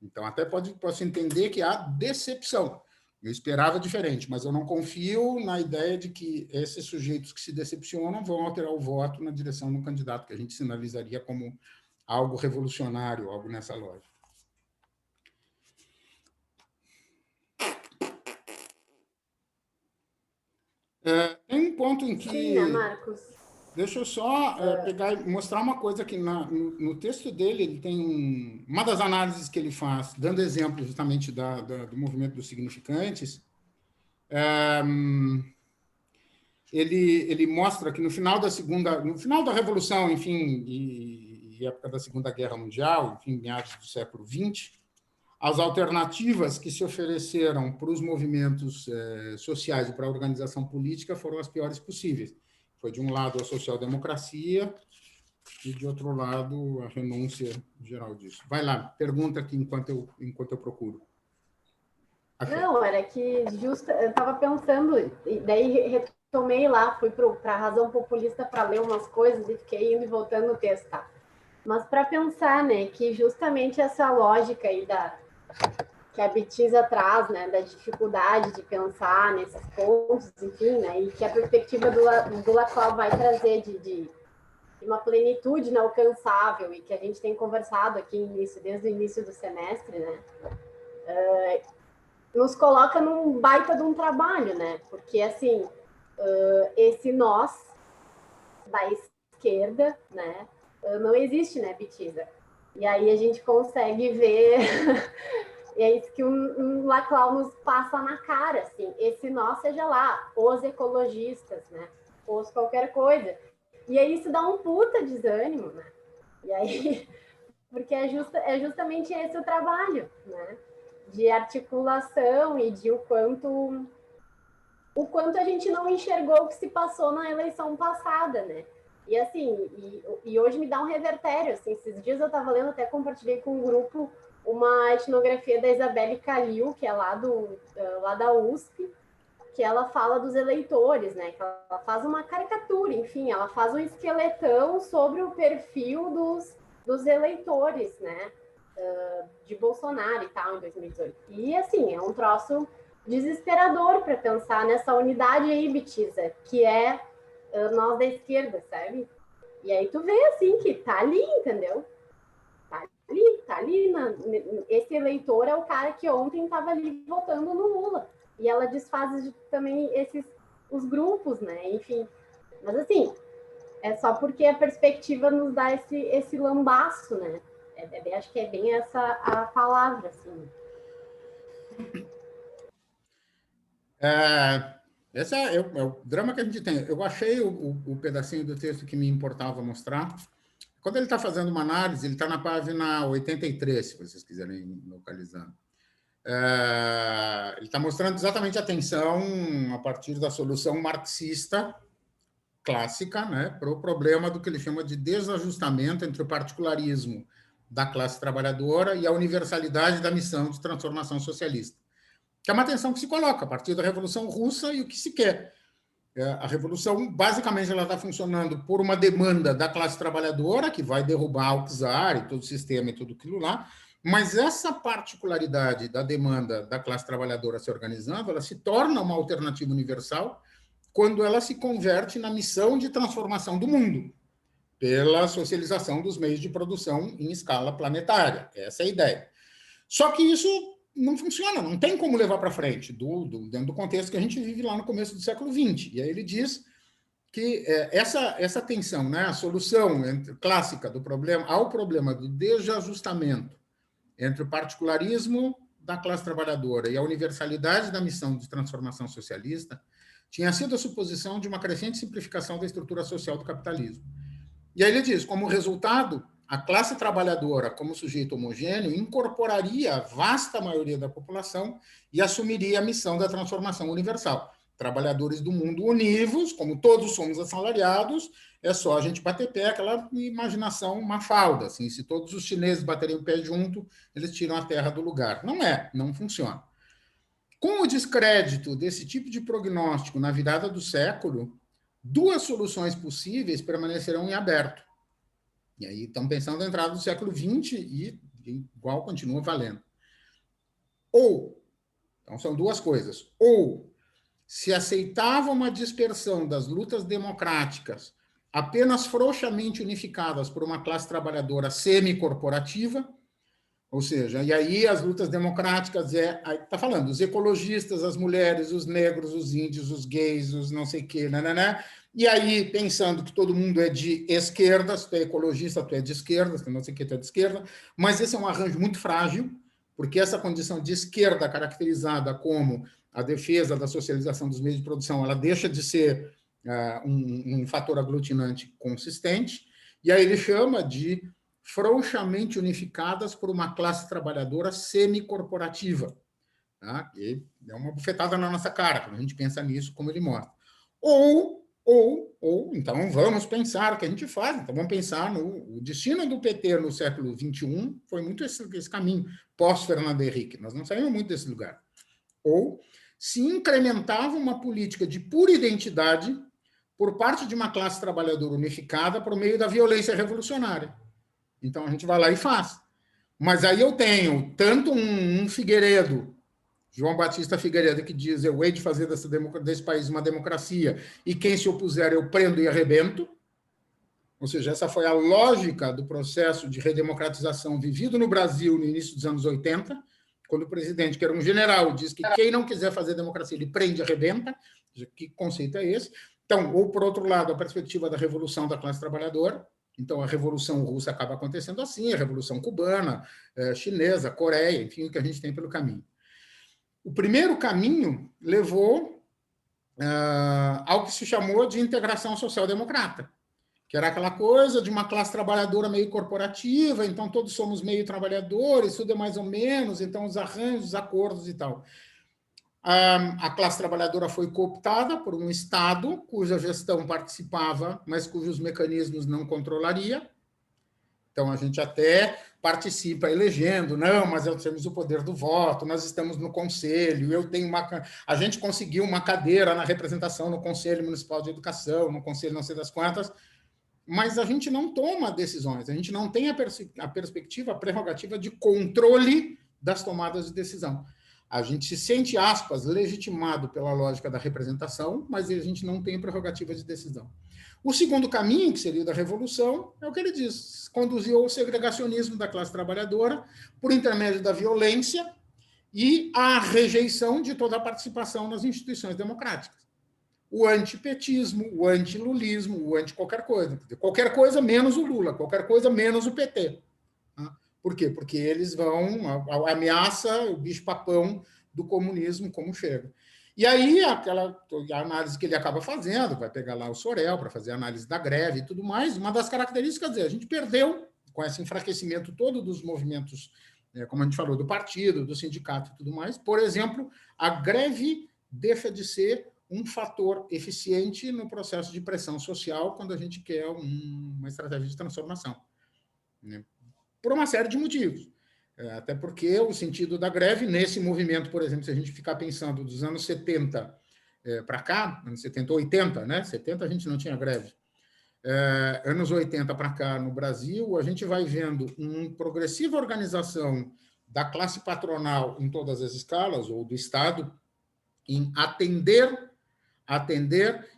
Então, até posso entender que há decepção. Eu esperava diferente, mas eu não confio na ideia de que esses sujeitos que se decepcionam vão alterar o voto na direção do candidato, que a gente sinalizaria como algo revolucionário, algo nessa lógica. Tem um ponto em que... Sim, né, Marcos? Deixa eu só pegar e mostrar uma coisa que no texto dele, ele tem uma das análises que ele faz, dando exemplo justamente do movimento dos significantes, ele mostra que no final da Revolução, enfim, e época da Segunda Guerra Mundial, enfim, meados do século XX, as alternativas que se ofereceram para os movimentos sociais e para a organização política foram as piores possíveis. Foi, de um lado, a social-democracia e, de outro lado, a renúncia geral disso. Vai lá, pergunta aqui enquanto eu procuro. Achei. Não, era que eu estava pensando, e daí retomei lá, fui para a Razão Populista para ler umas coisas e fiquei indo e voltando no texto, tá? Mas para pensar, né, que justamente essa lógica aí que a Betisa traz, né, da dificuldade de pensar nesses pontos, enfim, né, e que a perspectiva do Laclau vai trazer de uma plenitude inalcançável, e que a gente tem conversado aqui desde o início do semestre, né, nos coloca num baita de um trabalho, né, porque, assim, esse nós da esquerda, né, não existe, né, Betisa? E aí a gente consegue ver... E é isso que um Laclau nos passa na cara, assim, esse nós, seja lá, os ecologistas, né, os qualquer coisa. E aí isso dá um puta desânimo, né? E aí, porque é justamente esse o trabalho, né? De articulação e de o quanto a gente não enxergou o que se passou na eleição passada, né? E assim, e hoje me dá um revertério, assim, esses dias eu estava lendo, até compartilhei com um grupo uma etnografia da Isabelle Calil, que é lá da USP, que ela fala dos eleitores, né? Que ela faz uma caricatura, enfim, ela faz um esqueletão sobre o perfil dos eleitores, né? De Bolsonaro e tal, em 2018. E, assim, é um troço desesperador para pensar nessa unidade aí, Betisa, que é nós da esquerda, sabe? E aí tu vê, assim, que tá ali, entendeu? Tá ali. Esse eleitor é o cara que ontem estava ali votando no Lula. E ela desfaz também os grupos, né? Enfim. Mas, assim, é só porque a perspectiva nos dá esse lambaço, né? Acho que é bem essa a palavra, assim. Esse é o drama que a gente tem. Eu achei o pedacinho do texto que me importava mostrar. Quando ele está fazendo uma análise, ele está na página 83, se vocês quiserem localizar. Ele está mostrando exatamente a tensão a partir da solução marxista clássica, né, para o problema do que ele chama de desajustamento entre o particularismo da classe trabalhadora e a universalidade da missão de transformação socialista, que é uma tensão que se coloca a partir da Revolução Russa e o que se quer. A Revolução, basicamente, ela está funcionando por uma demanda da classe trabalhadora, que vai derrubar o czar e todo o sistema e tudo aquilo lá, mas essa particularidade da demanda da classe trabalhadora se organizando, ela se torna uma alternativa universal quando ela se converte na missão de transformação do mundo, pela socialização dos meios de produção em escala planetária. Essa é a ideia. Só que isso não funciona, não tem como levar para frente, dentro do contexto que a gente vive lá no começo do século XX. E aí ele diz que essa tensão, né, a solução clássica do problema ao problema do desajustamento entre o particularismo da classe trabalhadora e a universalidade da missão de transformação socialista tinha sido a suposição de uma crescente simplificação da estrutura social do capitalismo. E aí ele diz, como resultado, a classe trabalhadora, como sujeito homogêneo, incorporaria a vasta maioria da população e assumiria a missão da transformação universal. Trabalhadores do mundo univos, como todos somos assalariados, é só a gente bater pé, aquela imaginação mafalda. Assim, se todos os chineses baterem o pé junto, eles tiram a terra do lugar. Não funciona. Com o descrédito desse tipo de prognóstico na virada do século, duas soluções possíveis permanecerão em aberto. E aí estão pensando na entrada do século XX e igual continua valendo. Então são duas coisas. Ou se aceitava uma dispersão das lutas democráticas apenas frouxamente unificadas por uma classe trabalhadora semi-corporativa, ou seja, e aí as lutas democráticas está falando, os ecologistas, as mulheres, os negros, os índios, os gays, os não sei o quê, né? E aí, pensando que todo mundo é de esquerda, se tu é ecologista, tu é de esquerda, se tu não sei o que, tu é de esquerda, mas esse é um arranjo muito frágil, porque essa condição de esquerda caracterizada como a defesa da socialização dos meios de produção, ela deixa de ser um fator aglutinante consistente, e aí ele chama de frouxamente unificadas por uma classe trabalhadora semi-corporativa. Tá? E é uma bufetada na nossa cara, quando a gente pensa nisso, como ele mostra. Ou, então, vamos pensar o que a gente faz. Então, vamos pensar no destino do PT no século XXI, foi muito esse caminho, pós-Fernando Henrique. Nós não saímos muito desse lugar. Ou se incrementava uma política de pura identidade por parte de uma classe trabalhadora unificada por meio da violência revolucionária. Então, a gente vai lá e faz. Mas aí eu tenho tanto um Figueiredo, João Batista Figueiredo, que diz: eu hei de fazer desse país uma democracia, e quem se opuser eu prendo e arrebento. Ou seja, essa foi a lógica do processo de redemocratização vivido no Brasil no início dos anos 80, quando o presidente, que era um general, diz que quem não quiser fazer democracia, ele prende e arrebenta. Que conceito é esse? Então, ou, por outro lado, a perspectiva da revolução da classe trabalhadora. Então, a Revolução Russa acaba acontecendo assim, a Revolução Cubana, chinesa, Coreia, enfim, o que a gente tem pelo caminho. O primeiro caminho levou ao que se chamou de integração social-democrata, que era aquela coisa de uma classe trabalhadora meio corporativa, então todos somos meio trabalhadores, tudo é mais ou menos, então os arranjos, os acordos e tal. A classe trabalhadora foi cooptada por um Estado cuja gestão participava, mas cujos mecanismos não controlaria. Então, a gente até participa elegendo, não, mas nós temos o poder do voto, nós estamos no conselho, a gente conseguiu uma cadeira na representação no Conselho Municipal de Educação, no Conselho não sei das quantas, mas a gente não toma decisões, a gente não tem a perspectiva, a prerrogativa de controle das tomadas de decisão. A gente se sente, aspas, legitimado pela lógica da representação, mas a gente não tem prerrogativa de decisão. O segundo caminho, que seria o da revolução, é o que ele diz, conduziu ao segregacionismo da classe trabalhadora por intermédio da violência e à rejeição de toda a participação nas instituições democráticas. O antipetismo, o antilulismo, o anti-qualquer coisa menos o Lula, qualquer coisa menos o PT. Por quê? Porque eles vão, ameaça o bicho-papão do comunismo como chega. E aí, a análise que ele acaba fazendo, vai pegar lá o Sorel para fazer a análise da greve e tudo mais, uma das características é, a gente perdeu, com esse enfraquecimento todo dos movimentos, como a gente falou, do partido, do sindicato e tudo mais, por exemplo, a greve deixa de ser um fator eficiente no processo de pressão social quando a gente quer uma estratégia de transformação, né? Por uma série de motivos. Até porque o sentido da greve, nesse movimento, por exemplo, se a gente ficar pensando dos anos 70 para cá, anos 70, 80, né? 70 a gente não tinha greve. Anos 80 para cá no Brasil, a gente vai vendo uma progressiva organização da classe patronal em todas as escalas, ou do Estado, em atender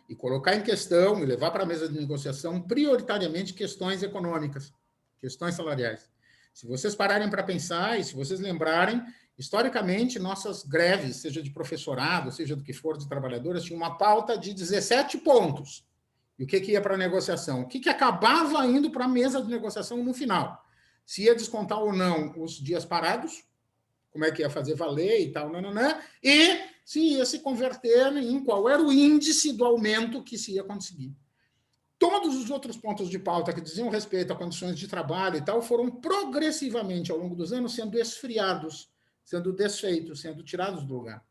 e colocar em questão e levar para a mesa de negociação prioritariamente questões econômicas, questões salariais. Se vocês pararem para pensar e se vocês lembrarem, historicamente, nossas greves, seja de professorado, seja do que for, de trabalhadoras, tinham uma pauta de 17 pontos. E o que ia para a negociação? O que acabava indo para a mesa de negociação no final? Se ia descontar ou não os dias parados, como é que ia fazer valer e tal, e se ia se converter em qual era o índice do aumento que se ia conseguir. Todos os outros pontos de pauta que diziam respeito a condições de trabalho e tal foram progressivamente, ao longo dos anos, sendo esfriados, sendo desfeitos, sendo tirados do lugar.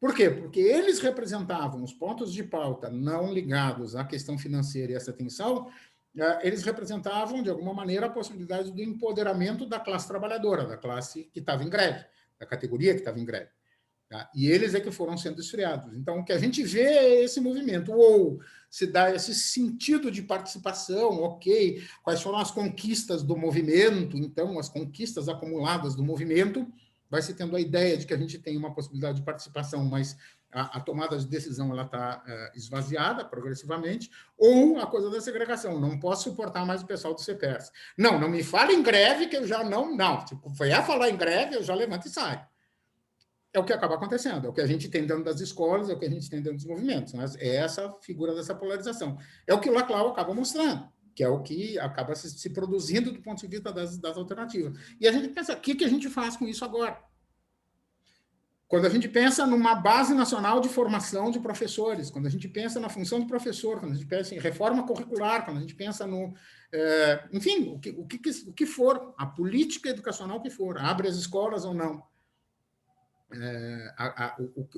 Por quê? Porque eles representavam os pontos de pauta não ligados à questão financeira e essa tensão, eles representavam, de alguma maneira, a possibilidade do empoderamento da classe trabalhadora, da classe que estava em greve, da categoria que estava em greve. Tá? E eles é que foram sendo esfriados. Então, o que a gente vê é esse movimento, ou se dá esse sentido de participação, ok, quais foram as conquistas do movimento, então, as conquistas acumuladas do movimento, vai se tendo a ideia de que a gente tem uma possibilidade de participação, mas a tomada de decisão ela está esvaziada progressivamente, ou a coisa da segregação, não posso suportar mais o pessoal do CEPERS. Não me fale em greve, que eu já não, tipo, foi a falar em greve, eu já levanto e saio. É o que acaba acontecendo, é o que a gente tem dentro das escolas, é o que a gente tem dentro dos movimentos. Mas é essa figura dessa polarização. É o que o Laclau acaba mostrando, que é o que acaba se produzindo do ponto de vista das alternativas. E a gente pensa, o que a gente faz com isso agora? Quando a gente pensa numa base nacional de formação de professores, quando a gente pensa na função do professor, quando a gente pensa em reforma curricular, quando a gente pensa no... enfim, o que for, a política educacional que for, abre as escolas ou não.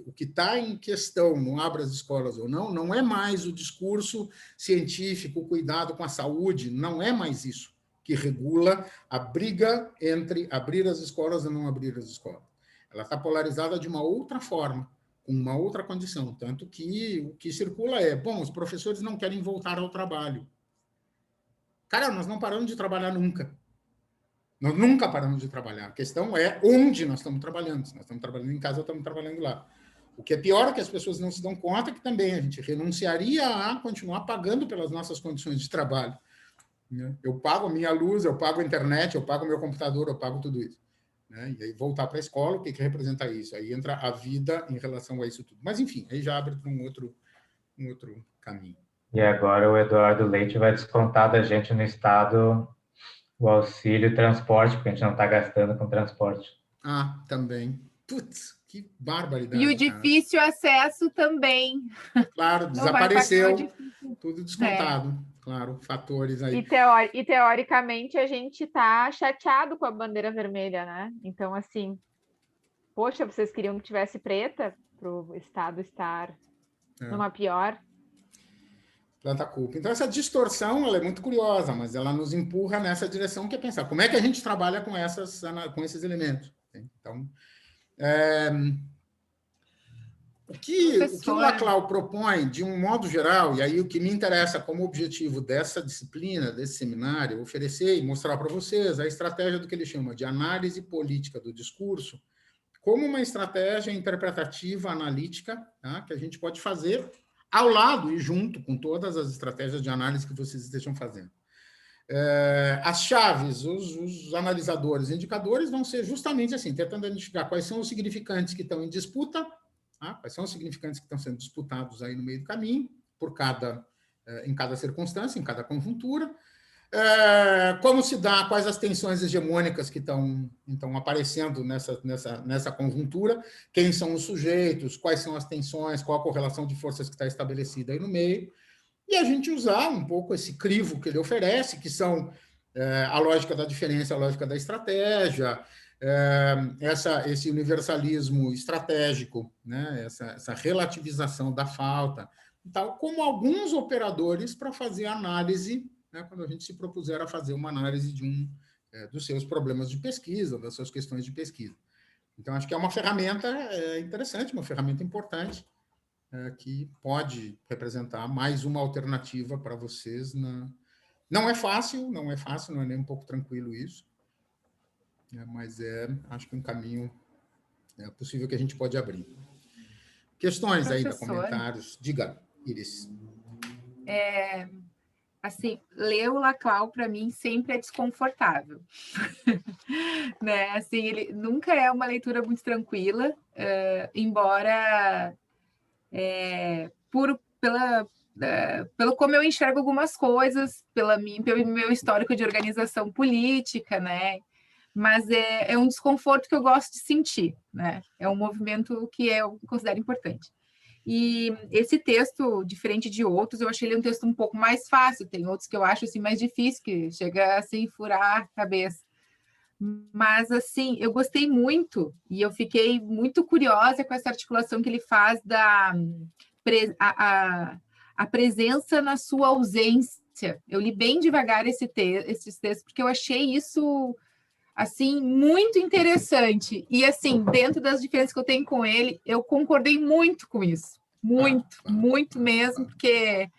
O que está em questão, não abre as escolas ou não, não é mais o discurso científico, o cuidado com a saúde, não é mais isso que regula a briga entre abrir as escolas e não abrir as escolas. Ela está polarizada de uma outra forma, com uma outra condição, tanto que o que circula é, bom, os professores não querem voltar ao trabalho. Cara, nós não paramos de trabalhar nunca. Nós nunca paramos de trabalhar. A questão é onde nós estamos trabalhando. Se nós estamos trabalhando em casa, ou estamos trabalhando lá. O que é pior é que as pessoas não se dão conta que também a gente renunciaria a continuar pagando pelas nossas condições de trabalho. Eu pago a minha luz, eu pago a internet, eu pago o meu computador, eu pago tudo isso. E aí voltar para a escola, o que representa isso? Aí entra a vida em relação a isso tudo. Mas, enfim, aí já abre para um outro caminho. E agora o Eduardo Leite vai descontar da gente no Estado o auxílio transporte, porque a gente não está gastando com transporte. Ah, também. Putz, que barbaridade. E o difícil acesso também. Claro, desapareceu. Tudo descontado. Claro, fatores aí. E teoricamente a gente está chateado com a bandeira vermelha, né? Então, assim, poxa, vocês queriam que tivesse preta para o Estado estar numa pior. Planta culpa. Então, essa distorção ela é muito curiosa, mas ela nos empurra nessa direção que é pensar como é que a gente trabalha com esses elementos. Então, o que o Laclau propõe, de um modo geral, e aí o que me interessa como objetivo dessa disciplina, desse seminário, oferecer e mostrar para vocês a estratégia do que ele chama de análise política do discurso, como uma estratégia interpretativa, analítica, tá, que a gente pode fazer ao lado e junto com todas as estratégias de análise que vocês estejam fazendo. As chaves, os analisadores, indicadores vão ser justamente assim, tentando identificar quais são os significantes que estão em disputa, tá? Quais são os significantes que estão sendo disputados aí no meio do caminho, em cada circunstância, em cada conjuntura, como se dá, quais as tensões hegemônicas que estão aparecendo nessa conjuntura, quem são os sujeitos, quais são as tensões, qual a correlação de forças que está estabelecida aí no meio, e a gente usar um pouco esse crivo que ele oferece, que são a lógica da diferença, a lógica da estratégia, esse universalismo estratégico, né? essa relativização da falta, tal, como alguns operadores para fazer análise, né, quando a gente se propuser a fazer uma análise dos seus problemas de pesquisa, das suas questões de pesquisa. Então, acho que é uma ferramenta interessante, uma ferramenta importante, que pode representar mais uma alternativa para vocês. Não é fácil, não é nem um pouco tranquilo isso, mas acho que um caminho possível que a gente pode abrir. Questões aí, comentários? Diga, Iris. Assim, ler o Laclau, para mim, sempre é desconfortável. Né? Assim, ele nunca é uma leitura muito tranquila, embora pelo como eu enxergo algumas coisas, pelo meu histórico de organização política, né? Mas é um desconforto que eu gosto de sentir, né? É um movimento que eu considero importante. E esse texto, diferente de outros, eu achei ele um texto um pouco mais fácil. Tem outros que eu acho assim, mais difícil, que chega assim, a cabeça. Mas, assim, eu gostei muito e eu fiquei muito curiosa com essa articulação que ele faz da a presença na sua ausência. Eu li bem devagar esses textos, porque eu achei isso, assim, muito interessante. E, assim, dentro das diferenças que eu tenho com ele, eu concordei muito com isso. Muito mesmo, porque...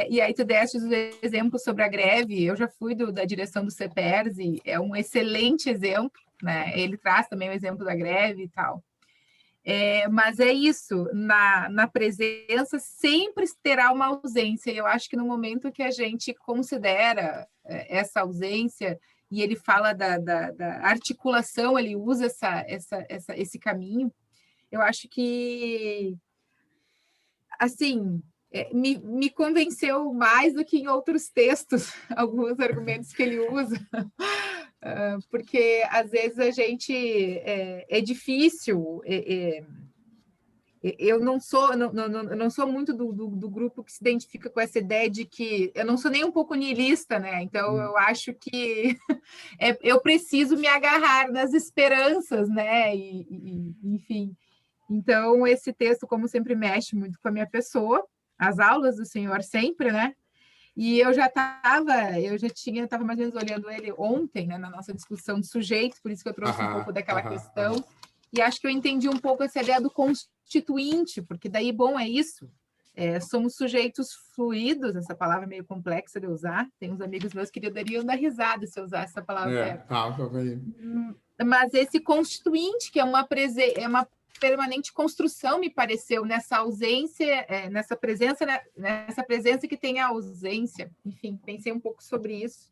e aí tu deste os exemplos sobre a greve, eu já fui da direção do CEPERS e é um excelente exemplo, né? Ele traz também o exemplo da greve e tal. Mas é isso, na presença sempre terá uma ausência, e eu acho que no momento que a gente considera essa ausência, e ele fala da articulação, ele usa esse caminho, eu acho que, assim... Me convenceu mais do que em outros textos, alguns argumentos que ele usa, porque às vezes a gente é difícil. Eu não sou muito do grupo que se identifica com essa ideia de que eu não sou nem um pouco niilista, né? Então eu acho que eu preciso me agarrar nas esperanças, né? Enfim. Então esse texto, como sempre, mexe muito com a minha pessoa. As aulas do senhor sempre, né? E eu já estava mais ou menos olhando ele ontem, né, na nossa discussão de sujeitos, por isso que eu trouxe um pouco daquela questão, e acho que eu entendi um pouco essa ideia do constituinte, porque daí, bom, é isso, Somos sujeitos fluidos, essa palavra é meio complexa de usar, tem uns amigos meus que dariam dar risada se eu usar essa palavra. Mas esse constituinte, que é uma permanente construção, me pareceu, nessa ausência, nessa presença que tem a ausência. Enfim, pensei um pouco sobre isso.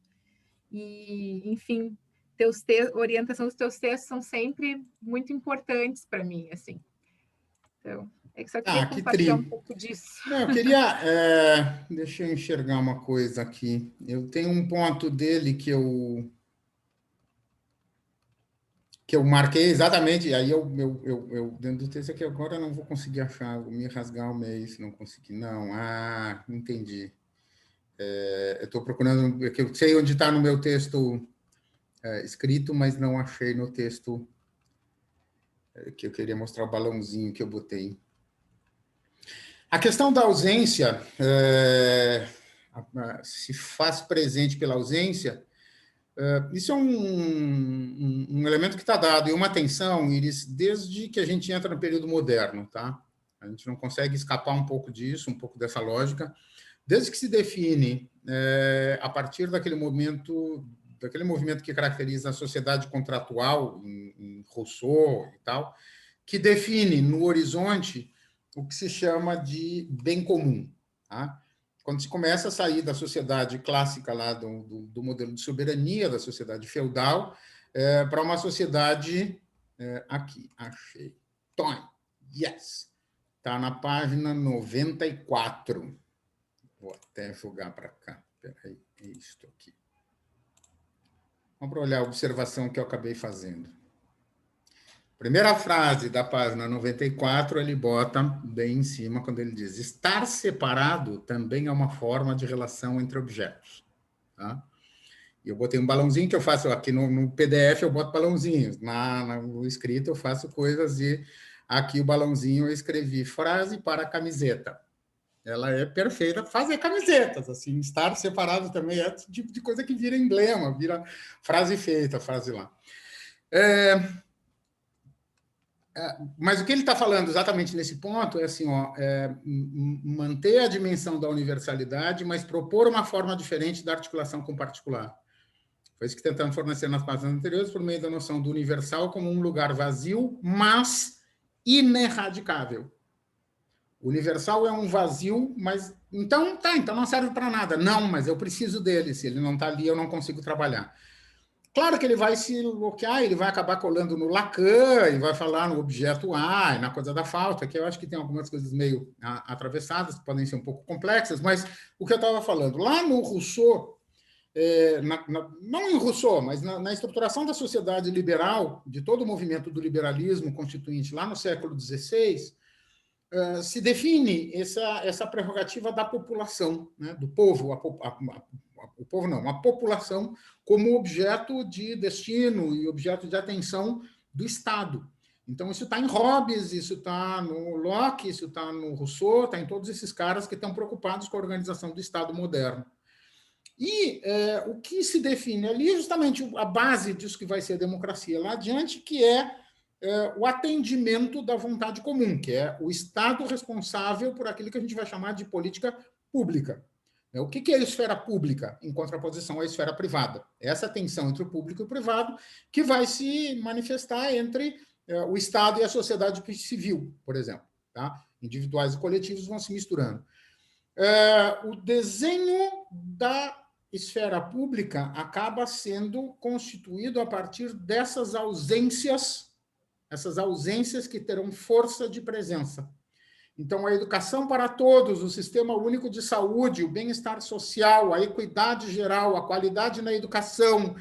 E, enfim, orientação dos teus textos são sempre muito importantes para mim, assim. Então, é que só queria compartilhar um pouco disso. Não, eu queria... deixa eu enxergar uma coisa aqui. Eu tenho um ponto dele que eu marquei exatamente, aí eu dentro do texto aqui agora eu não vou conseguir achar, vou me rasgar o meio se não conseguir. Não, entendi. Eu estou procurando, eu sei onde está no meu texto escrito, mas não achei no texto que eu queria mostrar o balãozinho que eu botei. A questão da ausência se faz presente pela ausência. Isso é um elemento que está dado, e uma atenção, Iris, desde que a gente entra no período moderno, tá? A gente não consegue escapar um pouco disso, um pouco dessa lógica, desde que se define, a partir daquele movimento que caracteriza a sociedade contratual, em Rousseau e tal, que define no horizonte o que se chama de bem comum, tá? Quando se começa a sair da sociedade clássica lá do modelo de soberania, da sociedade feudal, para uma sociedade... aqui, achei. Tom, yes! Está na página 94. Vou até jogar para cá. Espera aí, é isto aqui. Vamos para olhar a observação que eu acabei fazendo. Primeira frase da página 94, ele bota bem em cima, quando ele diz: estar separado também é uma forma de relação entre objetos. Tá? E eu botei um balãozinho que eu faço aqui no PDF, eu boto balãozinhos. No escrito eu faço coisas, e aqui o balãozinho eu escrevi: frase para camiseta. Ela é perfeita para fazer camisetas. Assim, estar separado também é esse tipo de coisa que vira emblema, vira frase feita, frase lá. Mas o que ele está falando exatamente nesse ponto é assim, manter a dimensão da universalidade, mas propor uma forma diferente da articulação com o particular. Foi isso que tentamos fornecer nas páginas anteriores, por meio da noção do universal como um lugar vazio, mas ineradicável. O universal é um vazio, mas... Então não serve para nada. Não, mas eu preciso dele. Se ele não está ali, eu não consigo trabalhar. Claro que ele vai se bloquear, ele vai acabar colando no Lacan, e vai falar no objeto A, e na coisa da falta, que eu acho que tem algumas coisas meio atravessadas, que podem ser um pouco complexas, mas o que eu estava falando, lá no Rousseau, não em Rousseau, mas na estruturação da sociedade liberal, de todo o movimento do liberalismo constituinte lá no século XVI, se define essa prerrogativa da população, né, do povo, o povo não, a população como objeto de destino e objeto de atenção do Estado. Então, isso está em Hobbes, isso está no Locke, isso está no Rousseau, está em todos esses caras que estão preocupados com a organização do Estado moderno. E o que se define ali é justamente a base disso que vai ser a democracia lá adiante, que é o atendimento da vontade comum, que é o Estado responsável por aquilo que a gente vai chamar de política pública. O que é a esfera pública em contraposição à esfera privada? Essa tensão entre o público e o privado que vai se manifestar entre o Estado e a sociedade civil, por exemplo. Tá? Individuais e coletivos vão se misturando. O desenho da esfera pública acaba sendo constituído a partir dessas ausências que terão força de presença. Então, a educação para todos, o sistema único de saúde, o bem-estar social, a equidade geral, a qualidade na educação,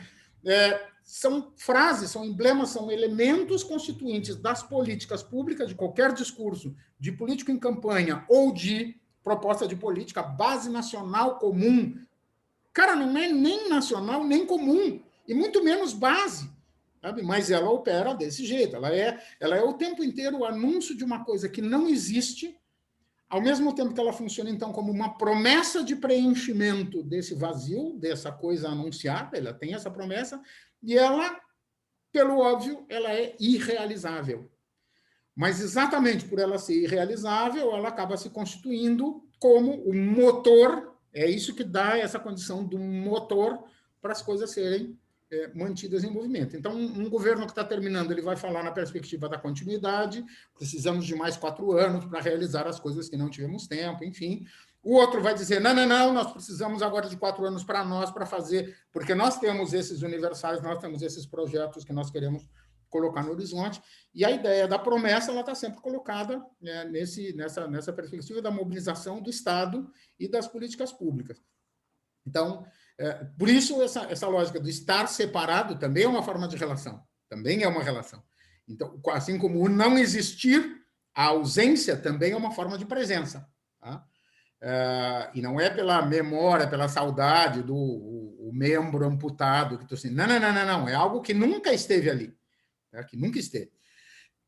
são frases, são emblemas, são elementos constituintes das políticas públicas, de qualquer discurso, de político em campanha ou de proposta de política, base nacional comum. Cara, não é nem nacional, nem comum, e muito menos base. Sabe? Mas ela opera desse jeito, ela é o tempo inteiro o anúncio de uma coisa que não existe, ao mesmo tempo que ela funciona, então, como uma promessa de preenchimento desse vazio, dessa coisa anunciada, ela tem essa promessa, e ela, pelo óbvio, ela é irrealizável. mas exatamente por ela ser irrealizável, ela acaba se constituindo como o motor, é isso que dá essa condição do motor para as coisas serem mantidas em movimento. Então, um governo que está terminando, ele vai falar na perspectiva da continuidade, precisamos de mais 4 anos para realizar as coisas que não tivemos tempo, enfim. O outro vai dizer, não, nós precisamos agora de 4 anos para nós, para fazer, porque nós temos esses universais, nós temos esses projetos que nós queremos colocar no horizonte, e a ideia da promessa ela está sempre colocada, né, nessa perspectiva da mobilização do Estado e das políticas públicas. Então, por isso, essa lógica do estar separado também é uma forma de relação, também é uma relação. Então, assim como o não existir, a ausência também é uma forma de presença. Tá? E não é pela memória, pela saudade do o membro amputado, que tu assim, não, é algo que nunca esteve ali, tá? Que nunca esteve.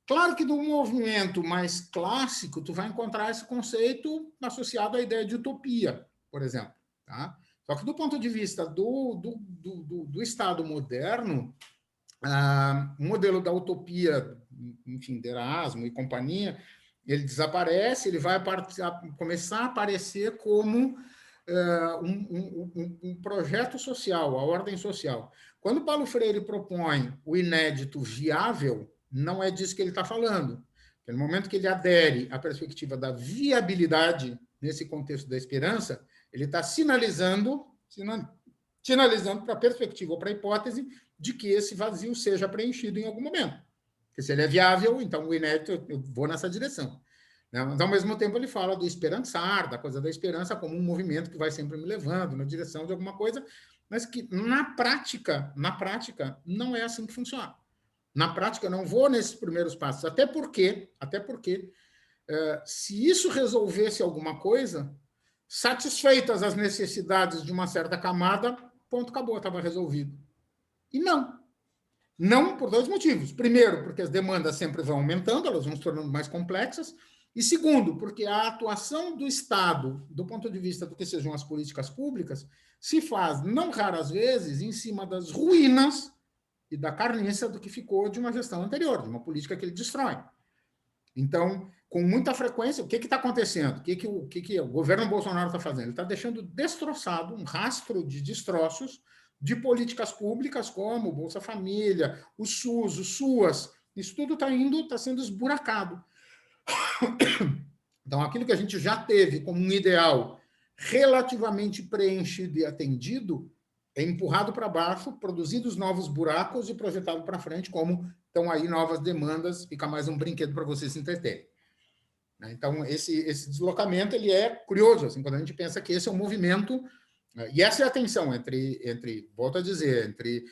Claro que no movimento mais clássico, tu vai encontrar esse conceito associado à ideia de utopia, por exemplo, tá? Só que do ponto de vista do Estado moderno, o modelo da utopia, enfim, de Erasmo e companhia, ele desaparece, ele vai começar a aparecer como um projeto social, a ordem social. Quando Paulo Freire propõe o inédito viável, não é disso que ele está falando. Porque no momento que ele adere à perspectiva da viabilidade, nesse contexto da esperança, ele está sinalizando para a perspectiva ou para a hipótese de que esse vazio seja preenchido em algum momento. Porque se ele é viável, então o inédito, eu vou nessa direção. Mas, ao mesmo tempo, ele fala do esperançar, da coisa da esperança como um movimento que vai sempre me levando na direção de alguma coisa, mas que, na prática, não é assim que funciona. Na prática, eu não vou nesses primeiros passos, até porque se isso resolvesse alguma coisa, satisfeitas as necessidades de uma certa camada, ponto, acabou, estava resolvido. E não por 2 motivos. Primeiro, porque as demandas sempre vão aumentando, elas vão se tornando mais complexas. E segundo, porque a atuação do Estado, do ponto de vista do que sejam as políticas públicas, se faz, não raras vezes, em cima das ruínas e da carniça do que ficou de uma gestão anterior, de uma política que ele destrói. Então, com muita frequência, o que está acontecendo? O que o governo Bolsonaro está fazendo? Ele está deixando destroçado um rastro de destroços de políticas públicas como o Bolsa Família, o SUS, o SUAS. Isso tudo está sendo esburacado. Então, aquilo que a gente já teve como um ideal relativamente preenchido e atendido é empurrado para baixo, produzidos novos buracos e projetado para frente como estão aí novas demandas, fica mais um brinquedo para você se entreter. Então, esse deslocamento ele é curioso, assim, quando a gente pensa que esse é um movimento, e essa é a tensão entre volto a dizer, entre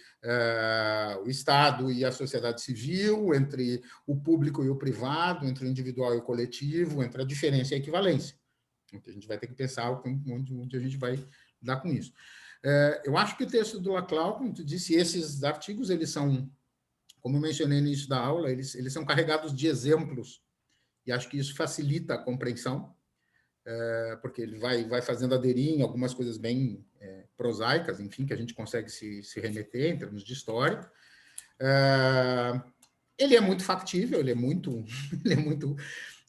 o Estado e a sociedade civil, entre o público e o privado, entre o individual e o coletivo, entre a diferença e a equivalência. Então, a gente vai ter que pensar onde a gente vai dar com isso. Eu acho que o texto do Laclau, como tu disse, esses artigos, eles são, como eu mencionei no início da aula, eles são carregados de exemplos, e acho que isso facilita a compreensão, porque ele vai fazendo aderir em algumas coisas bem prosaicas, enfim, que a gente consegue se remeter em termos de história. Ele é muito factível,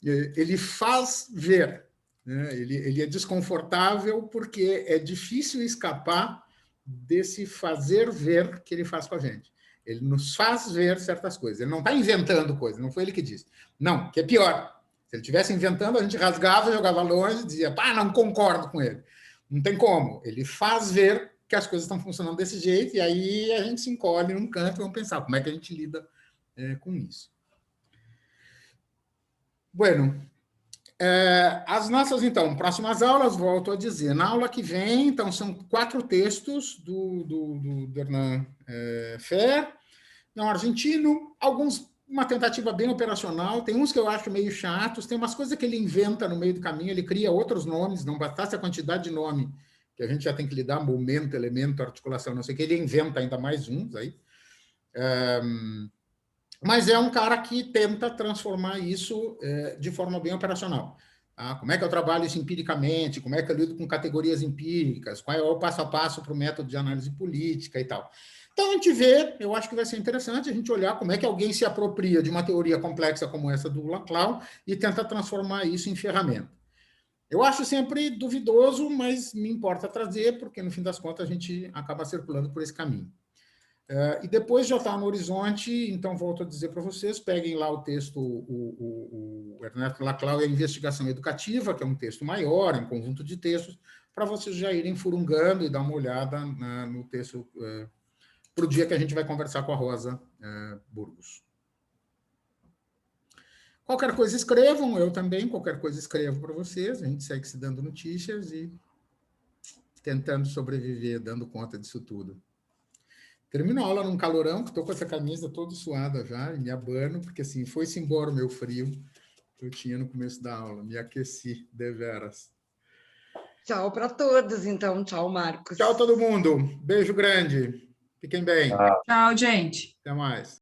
ele faz ver, né? Ele é desconfortável porque é difícil escapar desse fazer ver que ele faz com a gente. Ele nos faz ver certas coisas. Ele não está inventando coisas, não foi ele que disse. Não, que é pior. Se ele estivesse inventando, a gente rasgava, jogava longe, dizia, não concordo com ele. Não tem como. Ele faz ver que as coisas estão funcionando desse jeito e aí a gente se encolhe num canto e vamos pensar como é que a gente lida com isso. Bueno, as nossas, então, próximas aulas, volto a dizer, na aula que vem, então, são 4 textos do Hernán Fer, não argentino, uma tentativa bem operacional, tem uns que eu acho meio chatos, tem umas coisas que ele inventa no meio do caminho, ele cria outros nomes, não bastasse a quantidade de nome que a gente já tem que lidar, momento, elemento, articulação, não sei o que, ele inventa ainda mais uns aí. Mas é um cara que tenta transformar isso de forma bem operacional. Tá? Como é que eu trabalho isso empiricamente? Como é que eu lido com categorias empíricas? Qual é o passo a passo para o método de análise política e tal. Então, a gente vê, eu acho que vai ser interessante a gente olhar como é que alguém se apropria de uma teoria complexa como essa do Laclau e tenta transformar isso em ferramenta. Eu acho sempre duvidoso, mas me importa trazer, porque, no fim das contas, a gente acaba circulando por esse caminho. E depois já está no horizonte, então volto a dizer para vocês, peguem lá o texto, o Ernesto Laclau e a Investigação Educativa, que é um texto maior, um conjunto de textos, para vocês já irem furungando e dar uma olhada no texto para o dia que a gente vai conversar com a Rosa Burgos. Qualquer coisa escrevam, eu também, qualquer coisa escrevo para vocês, a gente segue se dando notícias e tentando sobreviver, dando conta disso tudo. Termino a aula num calorão, que estou com essa camisa toda suada já, e me abano, porque assim, foi-se embora o meu frio que eu tinha no começo da aula, me aqueci, deveras. Tchau para todos, então. Tchau, Marcos. Tchau, todo mundo. Beijo grande. Fiquem bem. Tchau, gente. Até mais.